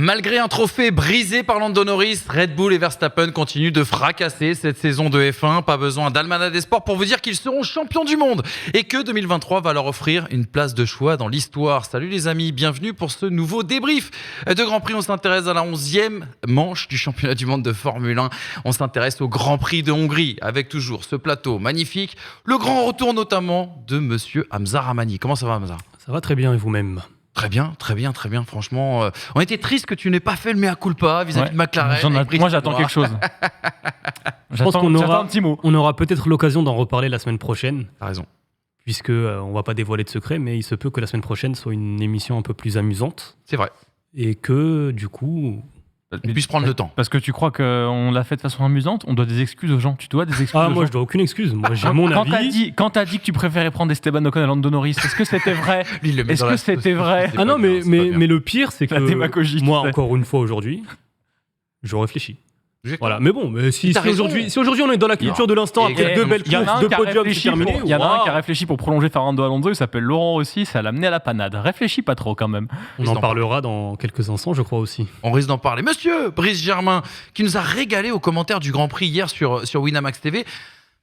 Malgré un trophée brisé par Lando Norris, Red Bull et Verstappen continuent de fracasser cette saison de F1. Pas besoin d'Almanach des Sports pour vous dire qu'ils seront champions du monde et que 2023 va leur offrir une place de choix dans l'histoire. Salut les amis, bienvenue pour ce nouveau débrief de Grand Prix. On s'intéresse à la 11e manche du championnat du monde de Formule 1. On s'intéresse au Grand Prix de Hongrie avec toujours ce plateau magnifique. Le grand retour notamment de monsieur Hamza Rahmani. Comment ça va Hamza ? Ça va très bien et vous-même ? Très bien. Franchement, on était triste que tu n'aies pas fait le mea culpa vis-à-vis de McLaren. Moi, j'attends quelque chose. Je pense qu'on aura un petit mot. On aura peut-être l'occasion d'en reparler la semaine prochaine. T'as raison. Puisque on va pas dévoiler de secret, mais il se peut que la semaine prochaine soit une émission un peu plus amusante. C'est vrai. Et que, du coup... On puisse prendre le temps. Parce que tu crois qu'on l'a fait de façon amusante, on doit des excuses aux gens. Tu dois des excuses aux gens. Moi, je dois aucune excuse. Moi, j'ai mon avis. Quand t'as dit que tu préférais prendre Esteban Ocon à Lando Norris, est-ce que c'était vrai ? Est-ce que c'était vrai ? Ah non, mais le pire, c'est que La démagogie, moi, encore une fois aujourd'hui, je réfléchis. Voilà, mais bon, si aujourd'hui on est dans la culture de l'instant, après deux belles courses, deux podiums, c'est terminé. Il y en a un qui a réfléchi pour prolonger Fernando Alonso, il s'appelle Laurent aussi, ça l'a mené à la panade. Réfléchis pas trop quand même. On en parlera dans quelques instants, je crois aussi. On risque d'en parler. Monsieur Brice Germain, qui nous a régalé aux commentaires du Grand Prix hier sur Winamax TV.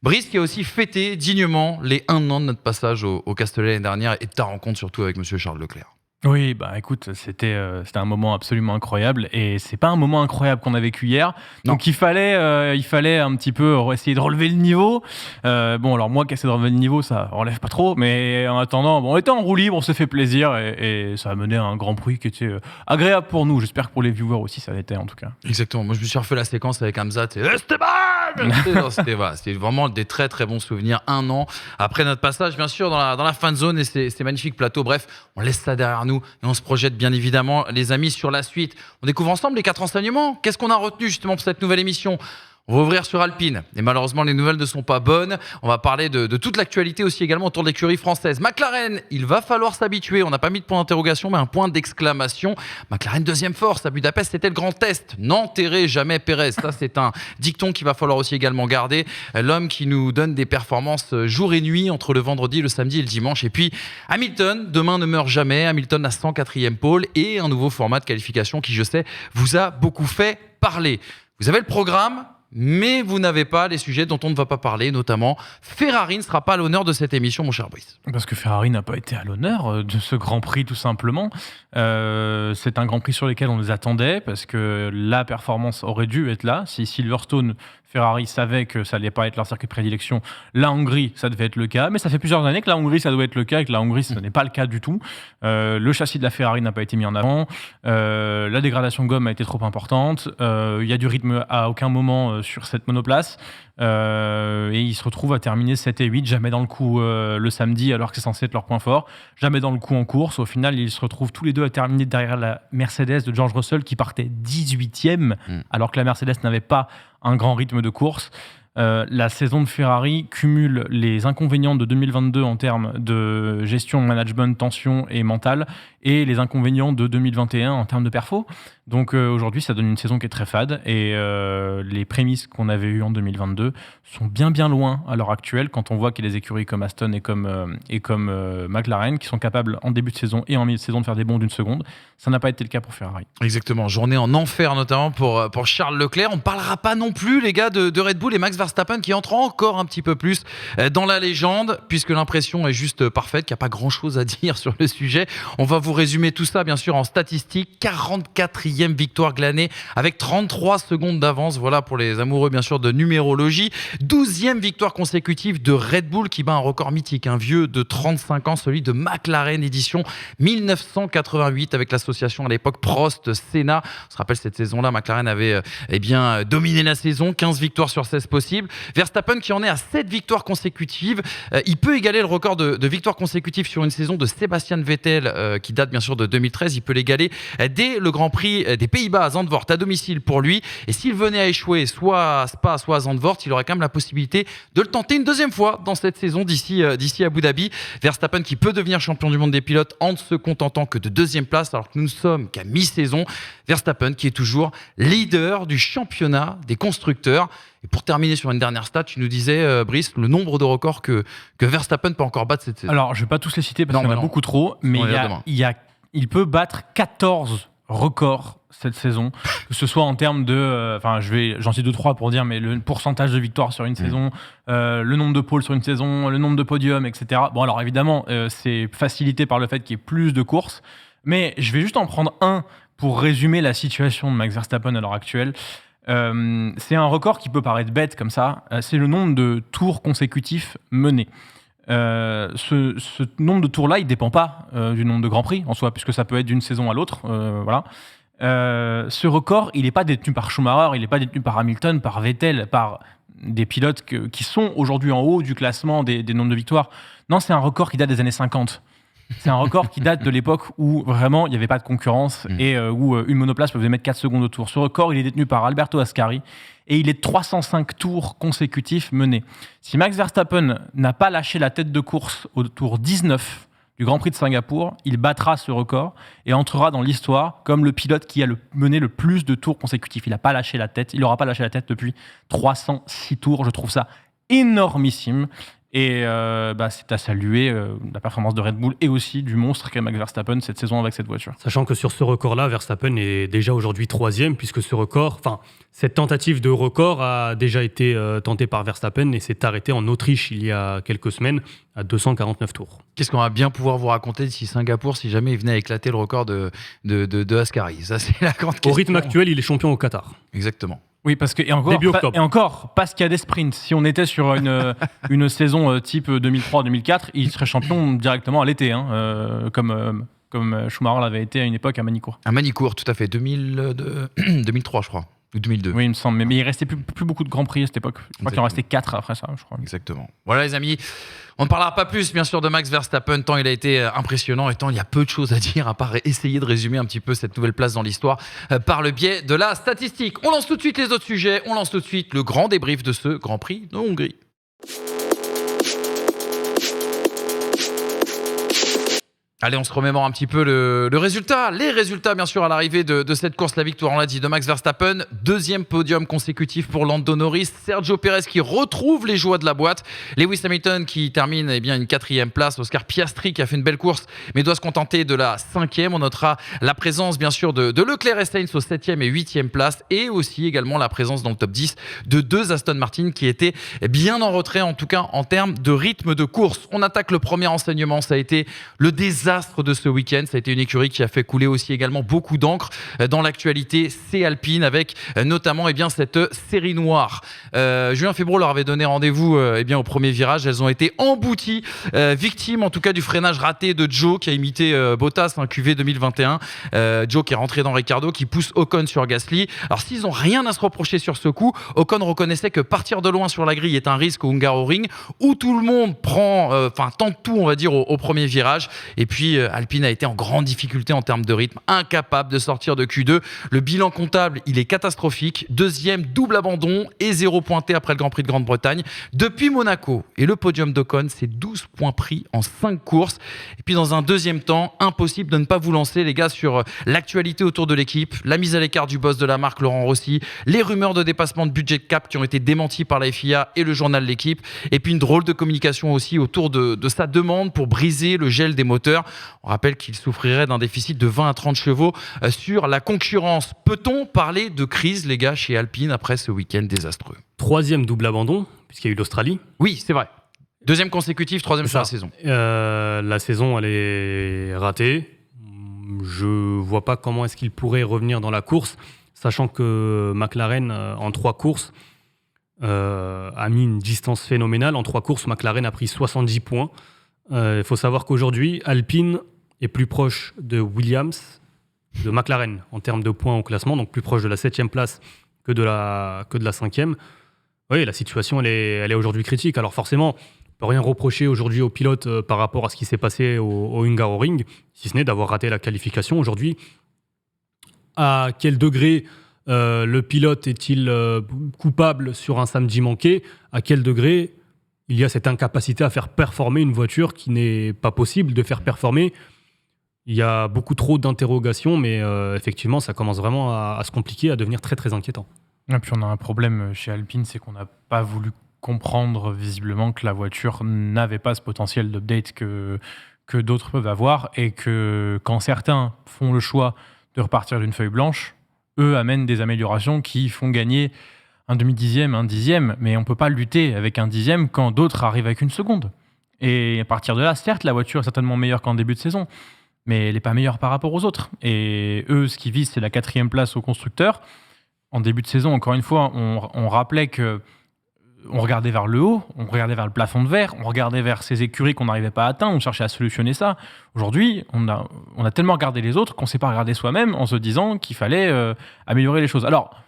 Brice qui a aussi fêté dignement les 1 an de notre passage au Castellet l'année dernière et de ta rencontre surtout avec monsieur Charles Leclerc. Oui, bah écoute, c'était un moment absolument incroyable et c'est pas un moment incroyable qu'on a vécu hier. Donc il fallait un petit peu essayer de relever le niveau. Alors moi qui essaie de relever le niveau, ça relève pas trop, mais en attendant, on était en roue libre, on s'est fait plaisir et ça a mené à un Grand Prix qui était agréable pour nous. J'espère que pour les viewers aussi, ça l'était en tout cas. Exactement. Moi je me suis refait la séquence avec Hamza. Esteban. C'était vraiment des très très bons souvenirs. 1 an après notre passage, bien sûr, dans la fan zone et ces magnifiques plateaux. Bref, on laisse ça derrière nous et on se projette bien évidemment, les amis, sur la suite. On découvre ensemble les 4 enseignements. Qu'est-ce qu'on a retenu justement pour cette nouvelle émission ? On va ouvrir sur Alpine. Et malheureusement, les nouvelles ne sont pas bonnes. On va parler de toute l'actualité aussi également autour de l'écurie française. McLaren, il va falloir s'habituer. On n'a pas mis de point d'interrogation, mais un point d'exclamation. McLaren, deuxième force. À Budapest, c'était le grand test. N'enterrez jamais Pérez. Ça, c'est un dicton qu'il va falloir aussi également garder. L'homme qui nous donne des performances jour et nuit entre le vendredi, le samedi et le dimanche. Et puis, Hamilton, demain ne meurt jamais. Hamilton à 104e pôle et un nouveau format de qualification qui, je sais, vous a beaucoup fait parler. Vous avez le programme, mais vous n'avez pas les sujets dont on ne va pas parler, notamment Ferrari ne sera pas à l'honneur de cette émission, mon cher Brice. Parce que Ferrari n'a pas été à l'honneur de ce Grand Prix, tout simplement. C'est un Grand Prix sur lequel on les attendait, parce que la performance aurait dû être là. Si Silverstone, Ferrari savait que ça n'allait pas être leur circuit de prédilection, la Hongrie, ça devait être le cas. Mais ça fait plusieurs années que la Hongrie, ça doit être le cas, et que la Hongrie, ce n'est pas le cas du tout. Le châssis de la Ferrari n'a pas été mis en avant. La dégradation gomme a été trop importante. Il y a du rythme à aucun moment sur cette monoplace. Et ils se retrouvent à terminer 7 et 8, jamais dans le coup le samedi, alors que c'est censé être leur point fort. Jamais dans le coup en course. Au final, ils se retrouvent tous les deux à terminer derrière la Mercedes de George Russell, qui partait 18e, alors que la Mercedes n'avait pas un grand rythme de course. La saison de Ferrari cumule les inconvénients de 2022 en termes de gestion, management, tension et mental, et les inconvénients de 2021 en termes de perfo. Donc aujourd'hui, ça donne une saison qui est très fade, et les prémices qu'on avait eues en 2022 sont bien loin à l'heure actuelle, quand on voit qu'il y a des écuries comme Aston et comme McLaren qui sont capables en début de saison et en milieu de saison de faire des bonds d'une seconde. Ça n'a pas été le cas pour Ferrari. Exactement, journée en enfer notamment pour Charles Leclerc. On ne parlera pas non plus, les gars, de Red Bull et Max Verstappen qui entrent encore un petit peu plus dans la légende, puisque l'impression est juste parfaite, qu'il n'y a pas grand-chose à dire sur le sujet. On va vous résumer tout ça, bien sûr, en statistiques. 44e victoire glanée avec 33 secondes d'avance. Voilà pour les amoureux, bien sûr, de numérologie. 12e victoire consécutive de Red Bull qui bat un record mythique, un vieux de 35 ans, celui de McLaren édition 1988 avec l'association à l'époque Prost-Senna. On se rappelle cette saison-là, McLaren avait dominé la saison, 15 victoires sur 16 possibles. Verstappen qui en est à 7 victoires consécutives. Il peut égaler le record de victoires consécutives sur une saison de Sebastian Vettel qui date bien sûr de 2013. Il peut l'égaler dès le Grand Prix des Pays-Bas à Zandvoort à domicile pour lui. Et s'il venait à échouer soit à Spa, soit à Zandvoort, il aurait quand même la possibilité de le tenter une deuxième fois dans cette saison d'ici Abu Dhabi. Verstappen qui peut devenir champion du monde des pilotes en ne se contentant que de 2e place alors que nous ne sommes qu'à mi-saison. Verstappen qui est toujours leader du championnat des constructeurs. Et pour terminer sur une dernière stat, tu nous disais, Brice, le nombre de records que Verstappen peut encore battre cette saison. Alors, je ne vais pas tous les citer parce qu'il y en a beaucoup trop, mais il peut battre 14 record cette saison, que ce soit en termes de... j'en cite 2-3 pour dire, mais le pourcentage de victoires sur une saison, le nombre de pôles sur une saison, le nombre de podiums, etc. Bon, alors évidemment, c'est facilité par le fait qu'il y ait plus de courses, mais je vais juste en prendre un pour résumer la situation de Max Verstappen à l'heure actuelle. C'est un record qui peut paraître bête comme ça, c'est le nombre de tours consécutifs menés. Ce nombre de tours-là, il ne dépend pas du nombre de Grands Prix en soi, puisque ça peut être d'une saison à l'autre. Voilà. Ce record, il n'est pas détenu par Schumacher, il n'est pas détenu par Hamilton, par Vettel, par des pilotes qui sont aujourd'hui en haut du classement des nombres de victoires. Non, c'est un record qui date des années 50. C'est un record qui date de l'époque où vraiment il n'y avait pas de concurrence et où une monoplace pouvait mettre 4 secondes au tour. Ce record, il est détenu par Alberto Ascari et il est de 305 tours consécutifs menés. Si Max Verstappen n'a pas lâché la tête de course au tour 19 du Grand Prix de Singapour, il battra ce record et entrera dans l'histoire comme le pilote qui a mené le plus de tours consécutifs. Il n'aura pas lâché la tête depuis 306 tours. Je trouve ça énormissime. Et c'est à saluer la performance de Red Bull et aussi du monstre qu'est Max Verstappen cette saison avec cette voiture. Sachant que sur ce record-là, Verstappen est déjà aujourd'hui 3e, puisque cette tentative de record a déjà été tentée par Verstappen et s'est arrêtée en Autriche il y a quelques semaines à 249 tours. Qu'est-ce qu'on va bien pouvoir vous raconter d'ici Singapour si jamais il venait à éclater le record de Ascari? Ça, c'est la grande question. Au rythme actuel, il est champion au Qatar. Exactement. Oui, parce que, et encore, parce qu'il y a des sprints. Si on était sur une saison type 2003-2004, il serait champion directement à l'été, comme Schumacher l'avait été à une époque à Manicourt. À Manicourt, tout à fait. 2003, je crois. Ou 2002. Oui, il me semble. Mais il restait plus beaucoup de Grands Prix à cette époque. Je crois qu'il en restait 4 après ça, je crois. Exactement. Voilà, les amis. On ne parlera pas plus, bien sûr, de Max Verstappen, tant il a été impressionnant et tant il y a peu de choses à dire, à part essayer de résumer un petit peu cette nouvelle place dans l'histoire par le biais de la statistique. On lance tout de suite les autres sujets. On lance tout de suite le grand débrief de ce Grand Prix de Hongrie. Allez, on se remémore un petit peu le résultat. Les résultats, bien sûr, à l'arrivée de cette course, la victoire, on l'a dit, de Max Verstappen. 2e podium consécutif pour Lando Norris. Sergio Pérez qui retrouve les joies de la boîte. Lewis Hamilton qui termine une 4e place. Oscar Piastri qui a fait une belle course, mais doit se contenter de la 5e. On notera la présence, bien sûr, de Leclerc et Sainz aux 7e et 8e place. Et aussi également la présence dans le top 10 de 2 Aston Martin qui étaient bien en retrait, en tout cas en termes de rythme de course. On attaque le premier enseignement. Ça a été le désastre de ce week-end. Ça a été une écurie qui a fait couler aussi également beaucoup d'encre dans l'actualité. C'est Alpine avec notamment cette série noire. Julien Febvre leur avait donné rendez-vous au premier virage. Elles ont été embouties, victimes en tout cas du freinage raté de Joe qui a imité Bottas, QV 2021. Joe qui est rentré dans Ricciardo, qui pousse Ocon sur Gasly. Alors s'ils n'ont rien à se reprocher sur ce coup, Ocon reconnaissait que partir de loin sur la grille est un risque au Hungaroring où tout le monde tente tout, on va dire, au premier virage. Et puis Alpine a été en grande difficulté en termes de rythme, incapable de sortir de Q2. Le bilan comptable, il est catastrophique. 2e, double abandon et 0 pointé après le Grand Prix de Grande-Bretagne. Depuis Monaco et le podium d'Ocon, c'est 12 points pris en 5 courses. Et puis dans un deuxième temps, impossible de ne pas vous lancer, les gars, sur l'actualité autour de l'équipe, la mise à l'écart du boss de la marque, Laurent Rossi, les rumeurs de dépassement de budget cap qui ont été démenties par la FIA et le journal L'Équipe, et puis une drôle de communication aussi autour de sa demande pour briser le gel des moteurs. On rappelle qu'il souffrirait d'un déficit de 20 à 30 chevaux sur la concurrence. Peut-on parler de crise, les gars, chez Alpine après ce week-end désastreux? 3e double abandon, puisqu'il y a eu l'Australie. Oui, c'est vrai. 2e consécutif, 3e sur la saison. La saison, elle est ratée. Je vois pas comment est-ce qu'il pourrait revenir dans la course, sachant que McLaren, en 3 courses, a mis une distance phénoménale. En 3 courses, McLaren a pris 70 points. Il faut savoir qu'aujourd'hui, Alpine est plus proche de Williams, de McLaren, en termes de points au classement, donc plus proche de la 7e place que de la 5e. Oui, la situation, elle est aujourd'hui critique. Alors forcément, on ne peut rien reprocher aujourd'hui aux pilotes par rapport à ce qui s'est passé au Hungaroring, si ce n'est d'avoir raté la qualification aujourd'hui. À quel degré le pilote est-il coupable sur un samedi manqué? À quel degré il y a cette incapacité à faire performer une voiture qui n'est pas possible de faire performer? Il y a beaucoup trop d'interrogations, mais effectivement, ça commence vraiment à se compliquer, à devenir très très inquiétant. Et puis on a un problème chez Alpine, c'est qu'on n'a pas voulu comprendre visiblement que la voiture n'avait pas ce potentiel d'update que d'autres peuvent avoir, et que quand certains font le choix de repartir d'une feuille blanche, eux amènent des améliorations qui font gagner un demi-dixième, un dixième, mais on ne peut pas lutter avec un dixième quand d'autres arrivent avec une seconde. Et à partir de là, certes, la voiture est certainement meilleure qu'en début de saison, mais elle n'est pas meilleure par rapport aux autres. Et eux, ce qu'ils visent, c'est la 4e place au constructeur. En début de saison, encore une fois, on rappelait que on regardait vers le haut, on regardait vers le plafond de verre, on regardait vers ces écuries qu'on n'arrivait pas à atteindre, on cherchait à solutionner ça. Aujourd'hui, on a tellement regardé les autres qu'on ne s'est pas regardé soi-même en se disant qu'il fallait améliorer les choses. Alors,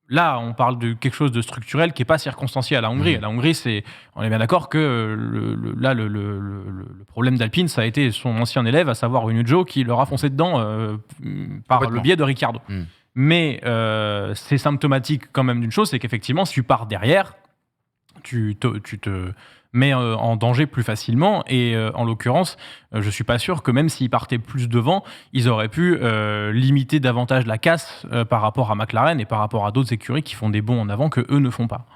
là, on parle de quelque chose de structurel qui n'est pas circonstancié à la Hongrie. À la Hongrie, on est bien d'accord que le problème d'Alpine, ça a été son ancien élève, à savoir Unujo, qui leur a foncé dedans par le biais de Ricciardo. Mais c'est symptomatique quand même d'une chose, c'est qu'effectivement, si tu pars derrière, tu te mets en danger plus facilement. Et en l'occurrence, je ne suis pas sûr que même s'ils partaient plus devant, ils auraient pu limiter davantage la casse par rapport à McLaren et par rapport à d'autres écuries qui font des bonds en avant que eux ne font pas.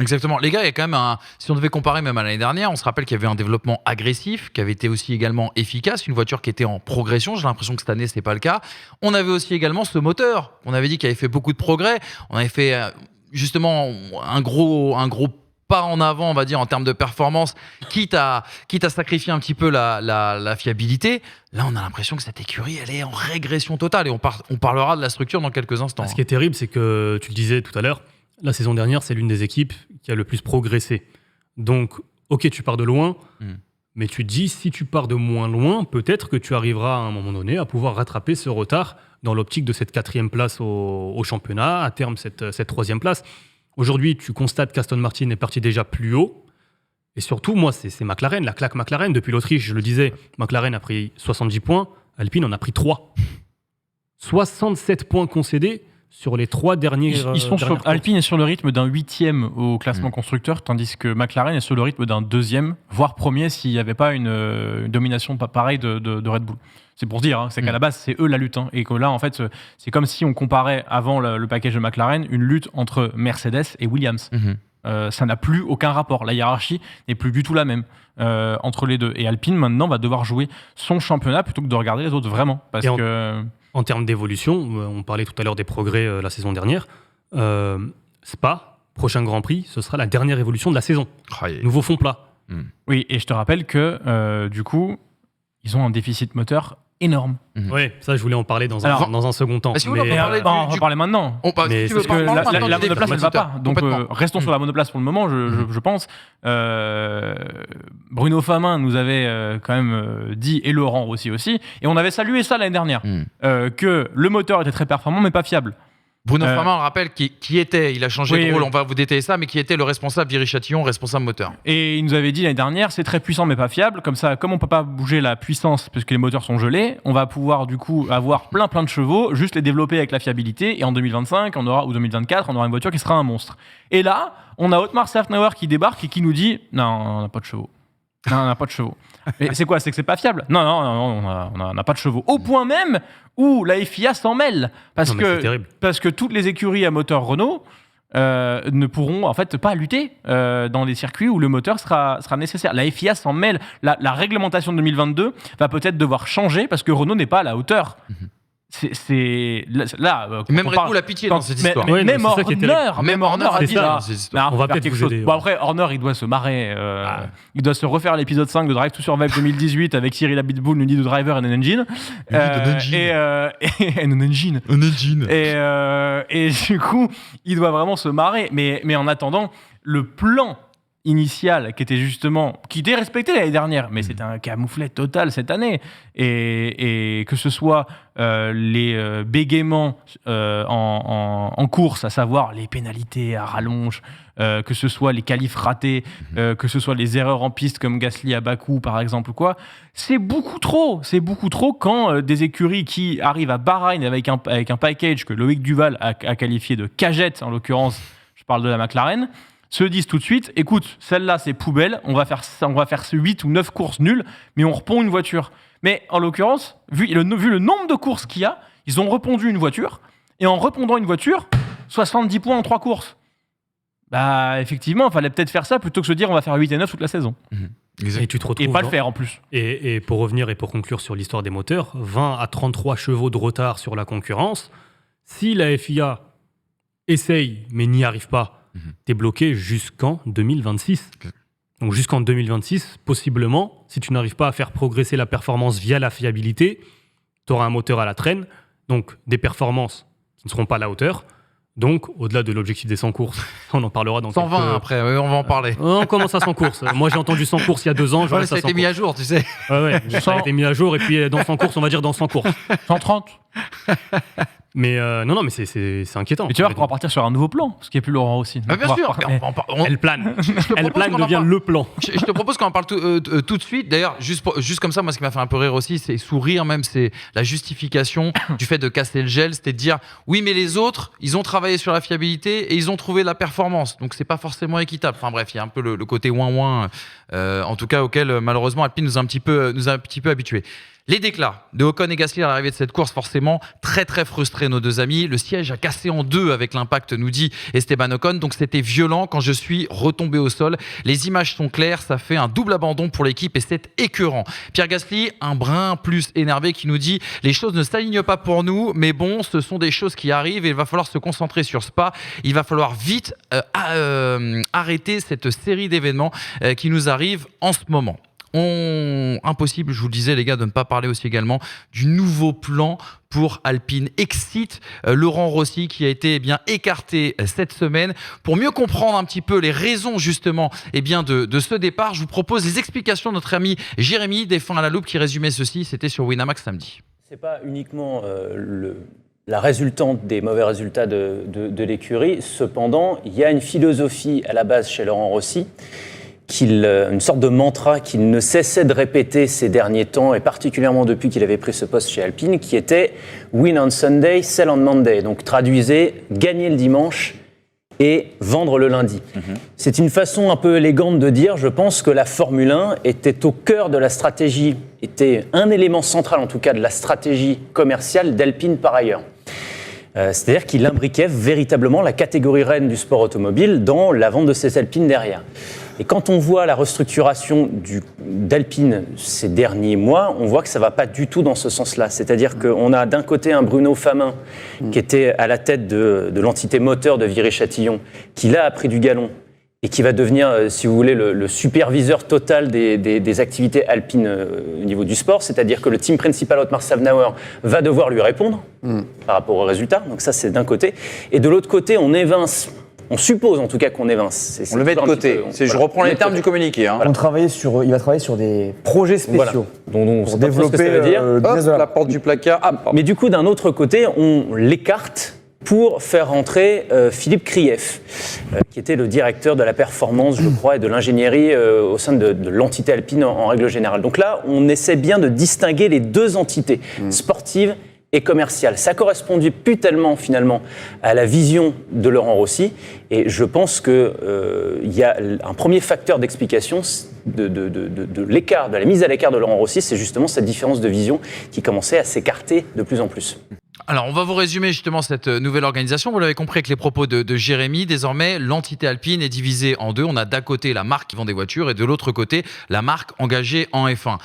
Exactement. Les gars, il y a quand même si on devait comparer même à l'année dernière, on se rappelle qu'il y avait un développement agressif, qui avait été aussi également efficace, une voiture qui était en progression. J'ai l'impression que cette année, ce n'est pas le cas. On avait aussi également ce moteur, qu'on avait dit qu'il avait fait beaucoup de progrès. On avait fait justement un gros pas en avant, on va dire, en termes de performance, quitte à sacrifier un petit peu la fiabilité. Là, on a l'impression que cette écurie, elle est en régression totale. Et on parlera de la structure dans quelques instants. Ce qui est terrible, c'est que, tu le disais tout à l'heure, la saison dernière, c'est l'une des équipes qui a le plus progressé. Donc, ok, tu pars de loin, mais tu te dis, si tu pars de moins loin, peut-être que tu arriveras à un moment donné à pouvoir rattraper ce retard dans l'optique de cette 4e place au championnat, à terme cette 3e place. Aujourd'hui, tu constates qu'Aston Martin est parti déjà plus haut. Et surtout, moi, c'est McLaren, la claque McLaren. Depuis l'Autriche, je le disais, McLaren a pris 70 points, Alpine en a pris 3. 67 points concédés sur les 3 derniers. Alpine est sur le rythme d'un 8e au classement constructeur, tandis que McLaren est sur le rythme d'un 2e, voire 1er s'il n'y avait pas une domination pareille de Red Bull. C'est pour dire, c'est qu'à la base, c'est eux la lutte. Et que là, en fait, c'est comme si on comparait, avant le package de McLaren, une lutte entre Mercedes et Williams. Ça n'a plus aucun rapport. La hiérarchie n'est plus du tout la même entre les deux. Et Alpine, maintenant, va devoir jouer son championnat plutôt que de regarder les autres, vraiment. En termes d'évolution, on parlait tout à l'heure des progrès la saison dernière. Spa, prochain Grand Prix, ce sera la dernière évolution de la saison. Nouveau fond plat. Oui, et je te rappelle que, du coup, ils ont un déficit moteur énorme. Oui, ça je voulais en parler dans un second temps. On va parler maintenant. Parce que la monoplace, elle ne va pas. Donc restons sur la monoplace pour le moment, je pense. Bruno Famin nous avait quand même dit, et Laurent aussi, et on avait salué ça l'année dernière, que le moteur était très performant mais pas fiable. Bruno Famin, on rappelle, qui était, il a changé de rôle, on va vous détailler ça, mais qui était le responsable Viry-Châtillon, responsable moteur. Et il nous avait dit l'année dernière, c'est très puissant mais pas fiable, comme ça, comme on peut pas bouger la puissance parce que les moteurs sont gelés, on va pouvoir du coup avoir plein de chevaux, juste les développer avec la fiabilité, et en 2025 ou 2024, on aura une voiture qui sera un monstre. Et là, on a Otmar Szafnauer qui débarque et qui nous dit, non, on n'a pas de chevaux. Non, on n'a pas de chevaux. Mais c'est quoi? C'est que c'est pas fiable? Non, on n'a pas de chevaux. Au point même où la FIA s'en mêle. Parce que toutes les écuries à moteur Renault ne pourront en fait pas lutter dans les circuits où le moteur sera nécessaire. La FIA s'en mêle. La réglementation de 2022 va peut-être devoir changer parce que Renault n'est pas à la hauteur. Même Red Bull a pitié dans cette histoire. Même Horner a dit là. On va peut-être vous aider. Bon, après, Horner, il doit se marrer. Il doit se refaire l'épisode 5 de Drive to Survive 2018 avec Cyril Abitboul, nous dit de Driver and an Engine. Et du coup, il doit vraiment se marrer. Mais en attendant, le plan initial qui était respecté l'année dernière, mais c'était un camouflet total cette année, et que ce soit les bégaiements en course, à savoir les pénalités à rallonge, que ce soit les qualifs ratés, que ce soit les erreurs en piste comme Gasly à Bakou par exemple, c'est beaucoup trop quand des écuries qui arrivent à Bahreïn avec un package que Loïc Duval a qualifié de cagette, en l'occurrence je parle de la McLaren, se disent tout de suite, écoute, celle-là c'est poubelle, on va faire 8 ou 9 courses nulles, mais on repond une voiture. Mais en l'occurrence, vu le nombre de courses qu'il y a, ils ont repondu une voiture, et en repondant une voiture, 70 points en 3 courses. Bah effectivement, il fallait peut-être faire ça plutôt que se dire on va faire 8 et 9 toute la saison. Et tu te retrouves Et pas le faire en plus. Et pour revenir et pour conclure sur l'histoire des moteurs, 20 à 33 chevaux de retard sur la concurrence. Si la FIA essaye mais n'y arrive pas, t'es bloqué jusqu'en 2026. Donc jusqu'en 2026, possiblement, si tu n'arrives pas à faire progresser la performance via la fiabilité, tu auras un moteur à la traîne, donc des performances qui ne seront pas à la hauteur. Donc, au-delà de l'objectif des 100 courses, on en parlera dans 120 quelques... après, oui, on va en parler. On commence à 100 courses. Moi, j'ai entendu 100 courses il y a 2 ans. Ça a été mis à jour, tu sais. Ouais, ça a été mis à jour. Et puis, dans 100 courses, on va dire dans 100 courses. 130. Mais non, mais c'est inquiétant. Mais tu vois qu'on va partir sur un nouveau plan, parce qu'il n'y a plus Laurent Rossi. Ah, bien sûr. Elle plane. Elle plane devient le plan. Je te propose qu'on en parle tout de suite. D'ailleurs, juste comme ça, moi, ce qui m'a fait un peu rire aussi, c'est sourire même, c'est la justification du fait de casser le gel. C'était de dire, oui, mais les autres, ils ont travaillé sur la fiabilité et ils ont trouvé la performance. Donc, c'est pas forcément équitable. Enfin bref, il y a un peu le côté ouin-ouin, en tout cas, auquel, malheureusement, Alpine nous a un petit peu habitués. Les déclats de Ocon et Gasly à l'arrivée de cette course, forcément, très très frustrés nos deux amis. Le siège a cassé en deux avec l'impact, nous dit Esteban Ocon. Donc c'était violent quand je suis retombé au sol. Les images sont claires, ça fait un double abandon pour l'équipe et c'est écœurant. Pierre Gasly, un brin plus énervé qui nous dit les choses ne s'alignent pas pour nous, mais bon, ce sont des choses qui arrivent et il va falloir se concentrer sur Spa. Il va falloir vite arrêter cette série d'événements qui nous arrivent en ce moment. Impossible, je vous le disais les gars, de ne pas parler aussi également du nouveau plan pour Alpine. Excite Laurent Rossi qui a été écarté cette semaine. Pour mieux comprendre un petit peu les raisons justement de ce départ, je vous propose les explications de notre ami Jérémy des Fins à la Loupe qui résumait ceci, c'était sur Winamax samedi. C'est pas uniquement la résultante des mauvais résultats de l'écurie, cependant il y a une philosophie à la base chez Laurent Rossi, une sorte de mantra qu'il ne cessait de répéter ces derniers temps, et particulièrement depuis qu'il avait pris ce poste chez Alpine, qui était « Win on Sunday, sell on Monday ». Donc traduisez « gagner le dimanche et vendre le lundi ». C'est une façon un peu élégante de dire, je pense, que la Formule 1 était au cœur de la stratégie, était un élément central en tout cas de la stratégie commerciale d'Alpine par ailleurs. C'est-à-dire qu'il imbriquait véritablement la catégorie reine du sport automobile dans la vente de ses Alpines derrière. Et quand on voit la restructuration d'Alpine ces derniers mois, on voit que ça ne va pas du tout dans ce sens-là. C'est-à-dire qu'on a d'un côté un Bruno Famin qui était à la tête de l'entité moteur de Viry-Châtillon, qui là a pris du galon et qui va devenir, si vous voulez, le superviseur total des activités alpines au niveau du sport. C'est-à-dire que le team principal, Otmar Szafnauer, va devoir lui répondre par rapport aux résultats. Donc ça, c'est d'un côté. Et de l'autre côté, on évince... On suppose en tout cas qu'on évince. On le met de côté. Je reprends les termes du communiqué. Hein. Il va travailler sur des projets spéciaux. Dont pour développer la porte du placard. Mais du coup, d'un autre côté, on l'écarte pour faire rentrer Philippe Krief, qui était le directeur de la performance, je crois, et de l'ingénierie au sein de l'entité Alpine en règle générale. Donc là, on essaie bien de distinguer les deux entités, sportives et commercial. Ça correspondait plus tellement finalement à la vision de Laurent Rossi, et je pense que y a un premier facteur d'explication de l'écart, de la mise à l'écart de Laurent Rossi, c'est justement cette différence de vision qui commençait à s'écarter de plus en plus. Alors, on va vous résumer justement cette nouvelle organisation. Vous l'avez compris avec les propos de Jérémy. Désormais, l'entité Alpine est divisée en deux. On a d'un côté la marque qui vend des voitures et de l'autre côté la marque engagée en F1.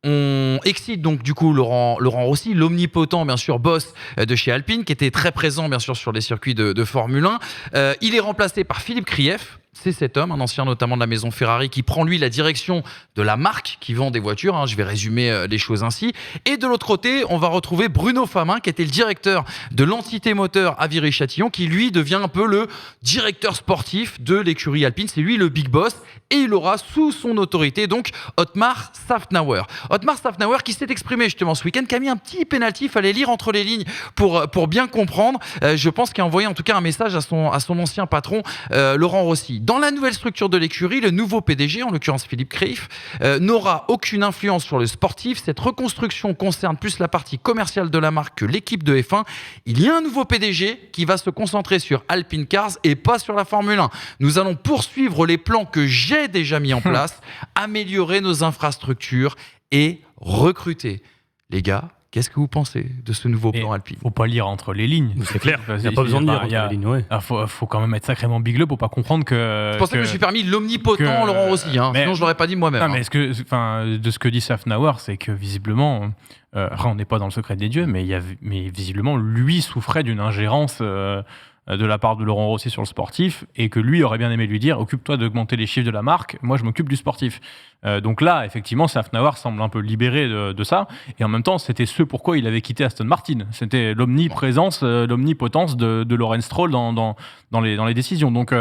On excite donc du coup Laurent Rossi, l'omnipotent bien sûr boss de chez Alpine, qui était très présent bien sûr sur les circuits de Formule 1. Il est remplacé par Philippe Krief. C'est cet homme, un ancien notamment de la maison Ferrari, qui prend lui la direction de la marque qui vend des voitures. Je vais résumer les choses ainsi. Et de l'autre côté, on va retrouver Bruno Famin, qui était le directeur de l'entité moteur à Viry-Châtillon, qui lui devient un peu le directeur sportif de l'écurie Alpine. C'est lui le big boss et il aura sous son autorité donc Otmar Szafnauer. Otmar Szafnauer qui s'est exprimé justement ce week-end, qui a mis un petit pénalty, il fallait lire entre les lignes pour bien comprendre. Je pense qu'il a envoyé en tout cas un message à son ancien patron Laurent Rossi. Dans la nouvelle structure de l'écurie, le nouveau PDG, en l'occurrence Philippe Krief, n'aura aucune influence sur le sportif. Cette reconstruction concerne plus la partie commerciale de la marque que l'équipe de F1. Il y a un nouveau PDG qui va se concentrer sur Alpine Cars et pas sur la Formule 1. Nous allons poursuivre les plans que j'ai déjà mis en place, améliorer nos infrastructures et recruter. Les gars, Qu'est-ce que vous pensez de ce nouveau plan Alpine ? Faut pas lire entre les lignes. C'est clair, il n'y a pas besoin de lire entre les lignes. Ouais. Faut quand même être sacrément bigleux pour pas comprendre que. C'est pour ça que je me suis permis l'omnipotent Laurent Rossi. Hein. Sinon, je l'aurais pas dit moi-même. Non, mais de ce que dit Safnauer, c'est que visiblement, on n'est pas dans le secret des dieux, mais visiblement, lui souffrait d'une ingérence de la part de Laurent Rossi sur le sportif, et que lui aurait bien aimé lui dire occupe-toi d'augmenter les chiffres de la marque, moi je m'occupe du sportif. Donc là, effectivement, Safnauer semble un peu libéré de ça, et en même temps, c'était ce pourquoi il avait quitté Aston Martin. C'était l'omniprésence, l'omnipotence de Lawrence Stroll dans les décisions. Donc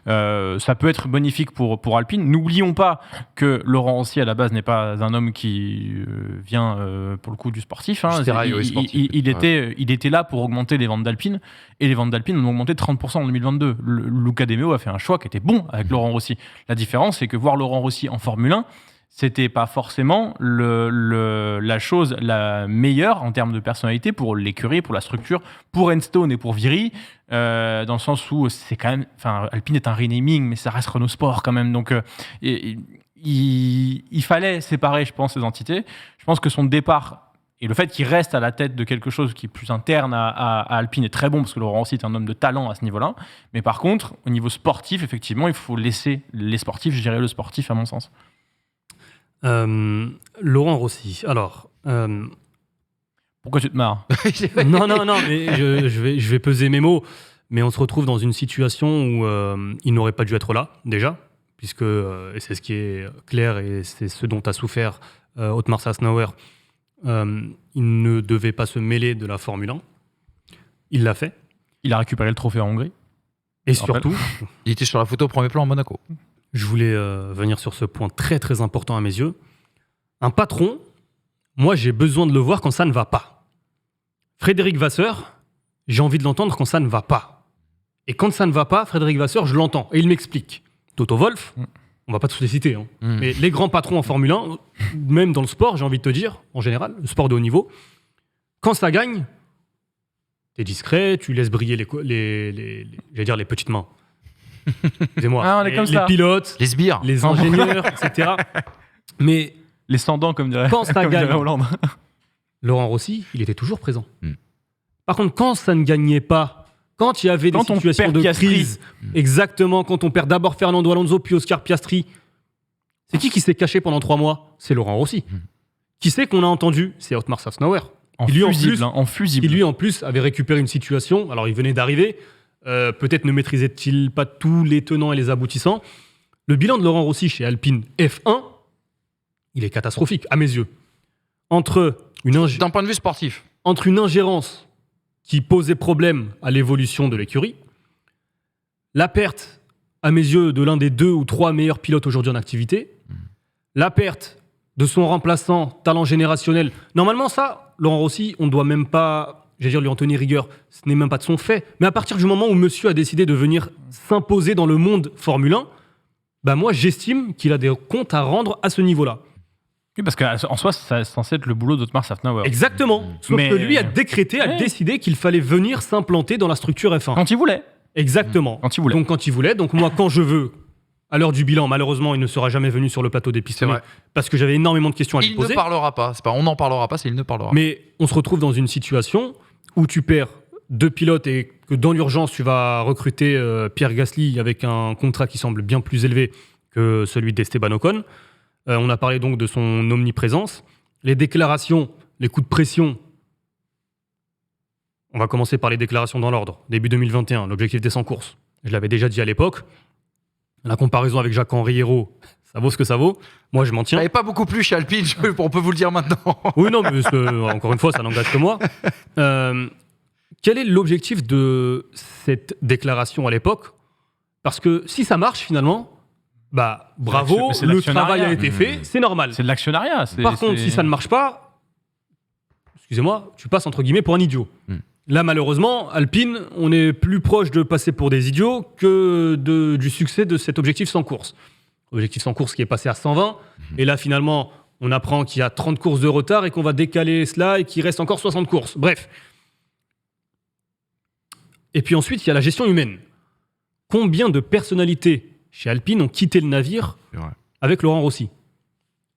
ça peut être bénéfique pour Alpine. N'oublions pas que Laurent Rossi, à la base, n'est pas un homme qui vient pour le coup du sportif. Hein. Il était là pour augmenter les ventes d'Alpine, et les ventes d'Alpine ont augmenté de 30% en 2022. Luca De Meo a fait un choix qui était bon avec Laurent Rossi. La différence, c'est que voir Laurent Rossi en Formule 1, c'était pas forcément la chose la meilleure en termes de personnalité pour l'écurie, pour la structure, pour Enstone et pour Viry, dans le sens où c'est quand même, Alpine est un renaming, mais ça reste Renault Sport quand même. Donc il fallait séparer, je pense, ces entités. Je pense que son départ et le fait qu'il reste à la tête de quelque chose qui est plus interne à Alpine est très bon, parce que Laurent Rossi est un homme de talent à ce niveau-là. Mais par contre, au niveau sportif, effectivement, il faut laisser les sportifs gérer le sportif, à mon sens. Laurent Rossi, alors... Pourquoi tu te marres ? Non, mais je vais peser mes mots. Mais on se retrouve dans une situation où il n'aurait pas dû être là, déjà, puisque, et c'est ce qui est clair, et c'est ce dont a souffert Otmar Safnauer, il ne devait pas se mêler de la Formule 1. Il l'a fait. Il a récupéré le trophée en Hongrie. Et surtout... Il était sur la photo au premier plan à Monaco. Je voulais venir sur ce point très très important à mes yeux. Un patron, moi j'ai besoin de le voir quand ça ne va pas. Frédéric Vasseur, j'ai envie de l'entendre quand ça ne va pas. Et quand ça ne va pas, Frédéric Vasseur, je l'entends. Et il m'explique. Toto Wolff, on va pas tous les citer, hein. Mais les grands patrons en Formule 1, même dans le sport, j'ai envie de te dire, en général, le sport de haut niveau, quand ça gagne, t'es discret, tu laisses briller les petites mains. Excusez-moi, les pilotes, les sbires, les ingénieurs, etc. Mais les sans-dents, comme dirait Hollande. Laurent Rossi, il était toujours présent. Par contre, quand ça ne gagnait pas, quand il y avait des situations de crise, exactement, quand on perd d'abord Fernando Alonso, puis Oscar Piastri, c'est qui s'est caché pendant 3 mois ? C'est Laurent Rossi. Qui c'est qu'on a entendu ? C'est Otmar Safnauer. En fusible. Qui lui, en plus, avait récupéré une situation. Alors, il venait d'arriver. Peut-être ne maîtrisait-il pas tous les tenants et les aboutissants. Le bilan de Laurent Rossi chez Alpine F1, il est catastrophique, à mes yeux. D'un point de vue sportif. Entre une ingérence qui posait problème à l'évolution de l'écurie, la perte, à mes yeux, de l'un des 2 ou 3 meilleurs pilotes aujourd'hui en activité, la perte de son remplaçant, talent générationnel. Normalement, ça, Laurent Rossi, on ne doit même pas, lui en tenir rigueur. Ce n'est même pas de son fait. Mais à partir du moment où monsieur a décidé de venir s'imposer dans le monde Formule 1, moi, j'estime qu'il a des comptes à rendre à ce niveau-là. Oui, parce qu'en soi, c'est censé être le boulot d'Otmar Safnauer. Exactement. Sauf que lui a décrété, a décidé qu'il fallait venir s'implanter dans la structure F1. Quand il voulait. Exactement. Quand il voulait. Donc quand il voulait. Donc moi, quand je veux, à l'heure du bilan, malheureusement, il ne sera jamais venu sur le plateau des pistolets parce que j'avais énormément de questions à lui poser. Il ne parlera pas. C'est pas on n'en parlera pas, c'est il ne parlera. Mais on se retrouve dans une situation où tu perds 2 pilotes et que dans l'urgence, tu vas recruter Pierre Gasly avec un contrat qui semble bien plus élevé que celui d'Esteban Ocon. On a parlé donc de son omniprésence. Les déclarations, les coups de pression. On va commencer par les déclarations dans l'ordre. Début 2021, l'objectif des 100 courses. Je l'avais déjà dit à l'époque. La comparaison avec Jacques-Henri Hérault, ça vaut ce que ça vaut. Moi, je m'en tiens. Ça n'avait pas beaucoup plu chez Alpine, on peut vous le dire maintenant. Oui, non, mais encore une fois, ça n'engage que moi. Quel est l'objectif de cette déclaration à l'époque ? Parce que si ça marche finalement, bravo, le travail a été fait, c'est normal. C'est de l'actionnariat. Par contre, si ça ne marche pas, excusez-moi, tu passes entre guillemets pour un idiot. Là, malheureusement, Alpine, on est plus proche de passer pour des idiots que du succès de cet objectif sans course. Objectif sans course qui est passé à 120. Et là, finalement, on apprend qu'il y a 30 courses de retard et qu'on va décaler cela et qu'il reste encore 60 courses. Bref. Et puis ensuite, il y a la gestion humaine. Combien de personnalités chez Alpine ont quitté le navire avec Laurent Rossi ?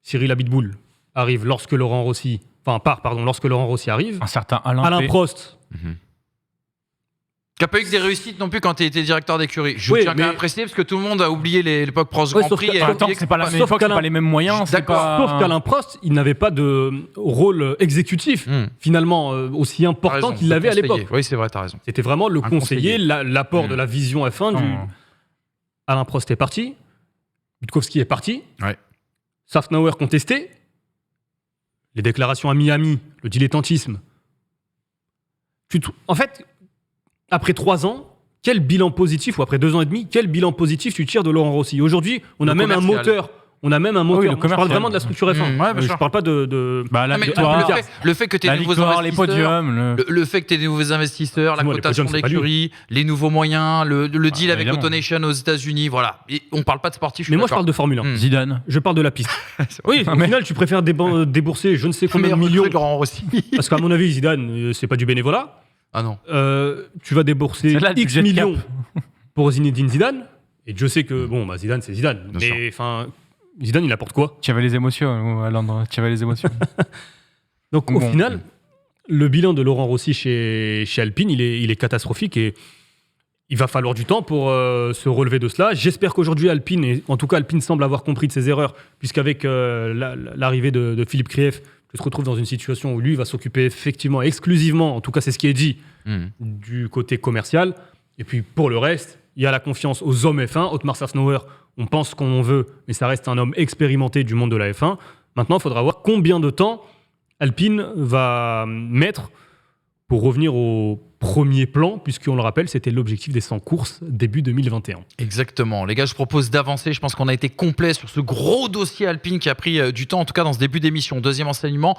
Cyril Abitboul arrive lorsque Laurent Rossi lorsque Laurent Rossi arrive. Un certain Alain P. Prost. Qui n'a pas eu que des réussites non plus quand il était directeur d'écurie. Je tiens quand même à préciser parce que tout le monde a oublié l'époque Prost Grand Prix. C'est pas la même époque, c'est pas les mêmes moyens. Sauf qu'Alain Prost, il n'avait pas de rôle exécutif, finalement, aussi important qu'il l'avait à l'époque. Oui, c'est vrai, t'as raison. C'était vraiment le conseiller, l'apport de la vision F1 Alain Prost est parti, Witkowski est parti, Safnauer contesté, les déclarations à Miami, le dilettantisme. En fait, après 3 ans, quel bilan positif, ou après 2 ans et demi, quel bilan positif tu tires de Laurent Rossi? Aujourd'hui, on a même un moteur. Je parle vraiment de la structure F1. Je parle pas de la victoire, le fait que tu aies des nouveaux investisseurs, les podiums, le fait que tu aies des nouveaux investisseurs, la cotation de l'écurie, les nouveaux moyens, le deal avec AutoNation aux États-Unis, voilà. Et on parle pas de sportif. Mais moi, je parle de Formule 1. Zidane. Je parle de la piste. Oui, au final, tu préfères débourser je ne sais combien de millions. Laurent Rossi. Parce qu'à mon avis, Zidane, c'est pas du bénévolat. Ah non. Tu vas débourser X millions pour Zinedine Zidane. Et je sais que, Zidane, c'est Zidane. Mais enfin, Zidane, il apporte quoi? Tu avais les émotions, Alain. Tu avais les émotions. Donc, au final, le bilan de Laurent Rossi chez Alpine, il est catastrophique. Et il va falloir du temps pour se relever de cela. J'espère qu'aujourd'hui, Alpine, et en tout cas, Alpine semble avoir compris de ses erreurs, puisqu'avec l'arrivée de Philippe Krief, se retrouve dans une situation où lui va s'occuper effectivement exclusivement, en tout cas c'est ce qui est dit, du côté commercial. Et puis pour le reste, il y a la confiance aux hommes F1. Otmar Safnauer, on pense qu'on en veut, mais ça reste un homme expérimenté du monde de la F1. Maintenant, il faudra voir combien de temps Alpine va mettre pour revenir au premier plan, puisqu'on le rappelle, c'était l'objectif des 100 courses début 2021. Exactement. Les gars, je propose d'avancer. Je pense qu'on a été complet sur ce gros dossier Alpine qui a pris du temps, en tout cas dans ce début d'émission. Deuxième enseignement.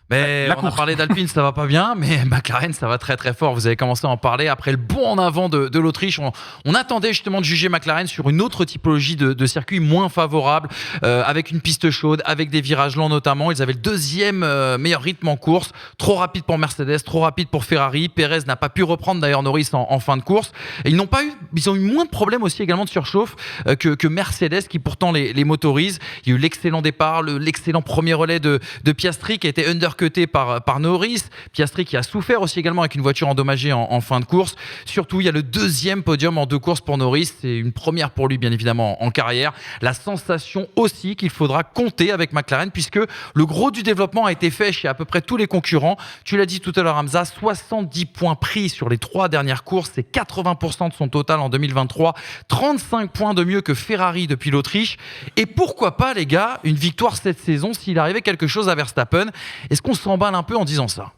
Mais on a parlé d'Alpine, ça va pas bien, mais McLaren, ça va très très fort. Vous avez commencé à en parler après le bond en avant de l'Autriche. On attendait justement de juger McLaren sur une autre typologie de circuit moins favorable, avec une piste chaude, avec des virages lents notamment. Ils avaient le deuxième meilleur rythme en course. Trop rapide pour Mercedes, trop rapide pour Ferrari. Perez n'a pas pu reprendre d'ailleurs Norris en fin de course. Et ils ont eu moins de problèmes aussi également de surchauffe que Mercedes qui pourtant les motorise. Il y a eu l'excellent départ, l'excellent premier relais de Piastri qui a été undercuté par Norris. Piastri qui a souffert aussi également avec une voiture endommagée en fin de course. Surtout, il y a le deuxième podium en 2 courses pour Norris. C'est une première pour lui, bien évidemment, en carrière. La sensation aussi qu'il faudra compter avec McLaren puisque le gros du développement a été fait chez à peu près tous les concurrents. Tu l'as dit tout à l'heure, Hamza, 70 points pris sur les 3 dernières courses. C'est 80% de son total en 2023. 35 points de mieux que Ferrari depuis l'Autriche. Et pourquoi pas, les gars, une victoire cette saison s'il arrivait quelque chose à Verstappen. Est-ce qu'on s'emballe un peu en disant ça?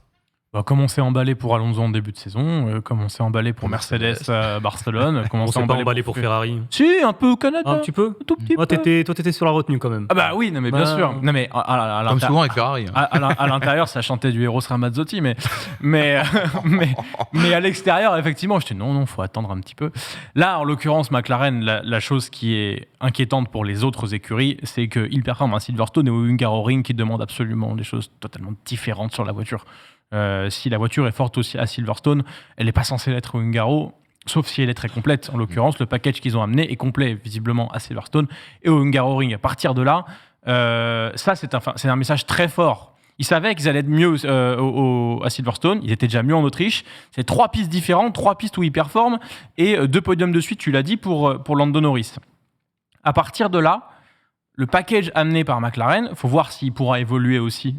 Comme on s'est emballé pour Alonso en début de saison, comme on s'est emballé pour Mercedes à Barcelone, comme on s'est pas emballé pour Ferrari. Si, un peu au Canada. Un petit peu. Un tout petit peu. Toi, t'étais sur la retenue quand même. Ah bah oui, non, mais bien sûr. Non, mais comme souvent avec Ferrari. À l'intérieur, ça chantait du Eros Ramazzotti, mais à l'extérieur, effectivement, je dis non, faut attendre un petit peu. Là, en l'occurrence, McLaren, la chose qui est inquiétante pour les autres écuries, c'est qu'ils performent à Silverstone et au Hungaroring qui demandent absolument des choses totalement différentes sur la voiture. Si la voiture est forte aussi à Silverstone, elle n'est pas censée l'être au Hungaro, sauf si elle est très complète. En l'occurrence, le package qu'ils ont amené est complet, visiblement, à Silverstone et au Hungaroring. À partir de là, ça, c'est un message très fort. Ils savaient qu'ils allaient être mieux à Silverstone, ils étaient déjà mieux en Autriche. C'est 3 pistes différentes, 3 pistes où ils performent, et 2 podiums de suite, tu l'as dit, pour Lando Norris. À partir de là, le package amené par McLaren, il faut voir s'il pourra évoluer aussi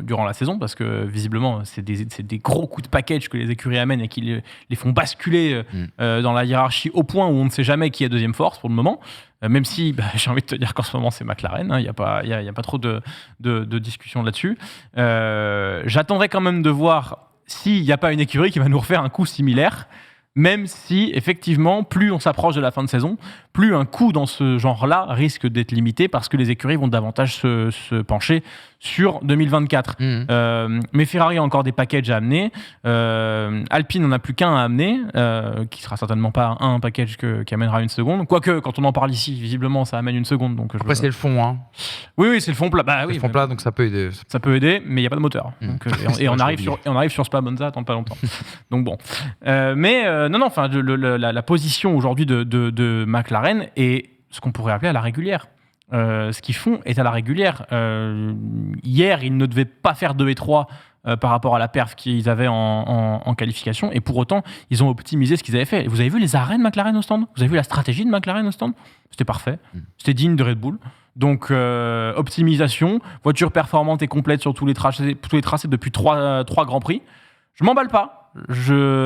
durant la saison, parce que visiblement, c'est des gros coups de package que les écuries amènent et qui les font basculer dans la hiérarchie au point où on ne sait jamais qui est deuxième force pour le moment. Même si j'ai envie de te dire qu'en ce moment, c'est McLaren. Il n'y a pas trop de discussion là-dessus. J'attendrai quand même de voir s'il n'y a pas une écurie qui va nous refaire un coup similaire. Même si, effectivement, plus on s'approche de la fin de saison, plus un coup dans ce genre-là risque d'être limité parce que les écuries vont davantage se pencher sur 2024. Mais Ferrari a encore des packages à amener. Alpine n'en a plus qu'un à amener, qui sera certainement pas un package qui amènera une seconde. Quoique, quand on en parle ici, visiblement, ça amène une seconde. Donc après, c'est le fond. Hein. Oui, c'est le fond plat. Bah, oui, le fond plat, donc ça peut aider. Ça peut aider, mais il n'y a pas de moteur. Donc, et on arrive sur Spa Monza dans pas longtemps. Donc bon. Non, enfin, la position aujourd'hui de McLaren est ce qu'on pourrait appeler à la régulière. ce qu'ils font est à la régulière. Hier, ils ne devaient pas faire 2 et 3 par rapport à la perf qu'ils avaient en qualification, et pour autant, ils ont optimisé ce qu'ils avaient fait. Vous avez vu les arrêts de McLaren au stand ? Vous avez vu la stratégie de McLaren au stand ? C'était parfait. C'était digne de Red Bull. Donc, optimisation, voiture performante et complète sur tous les tracés depuis 3 Grands Prix. Je m'emballe pas.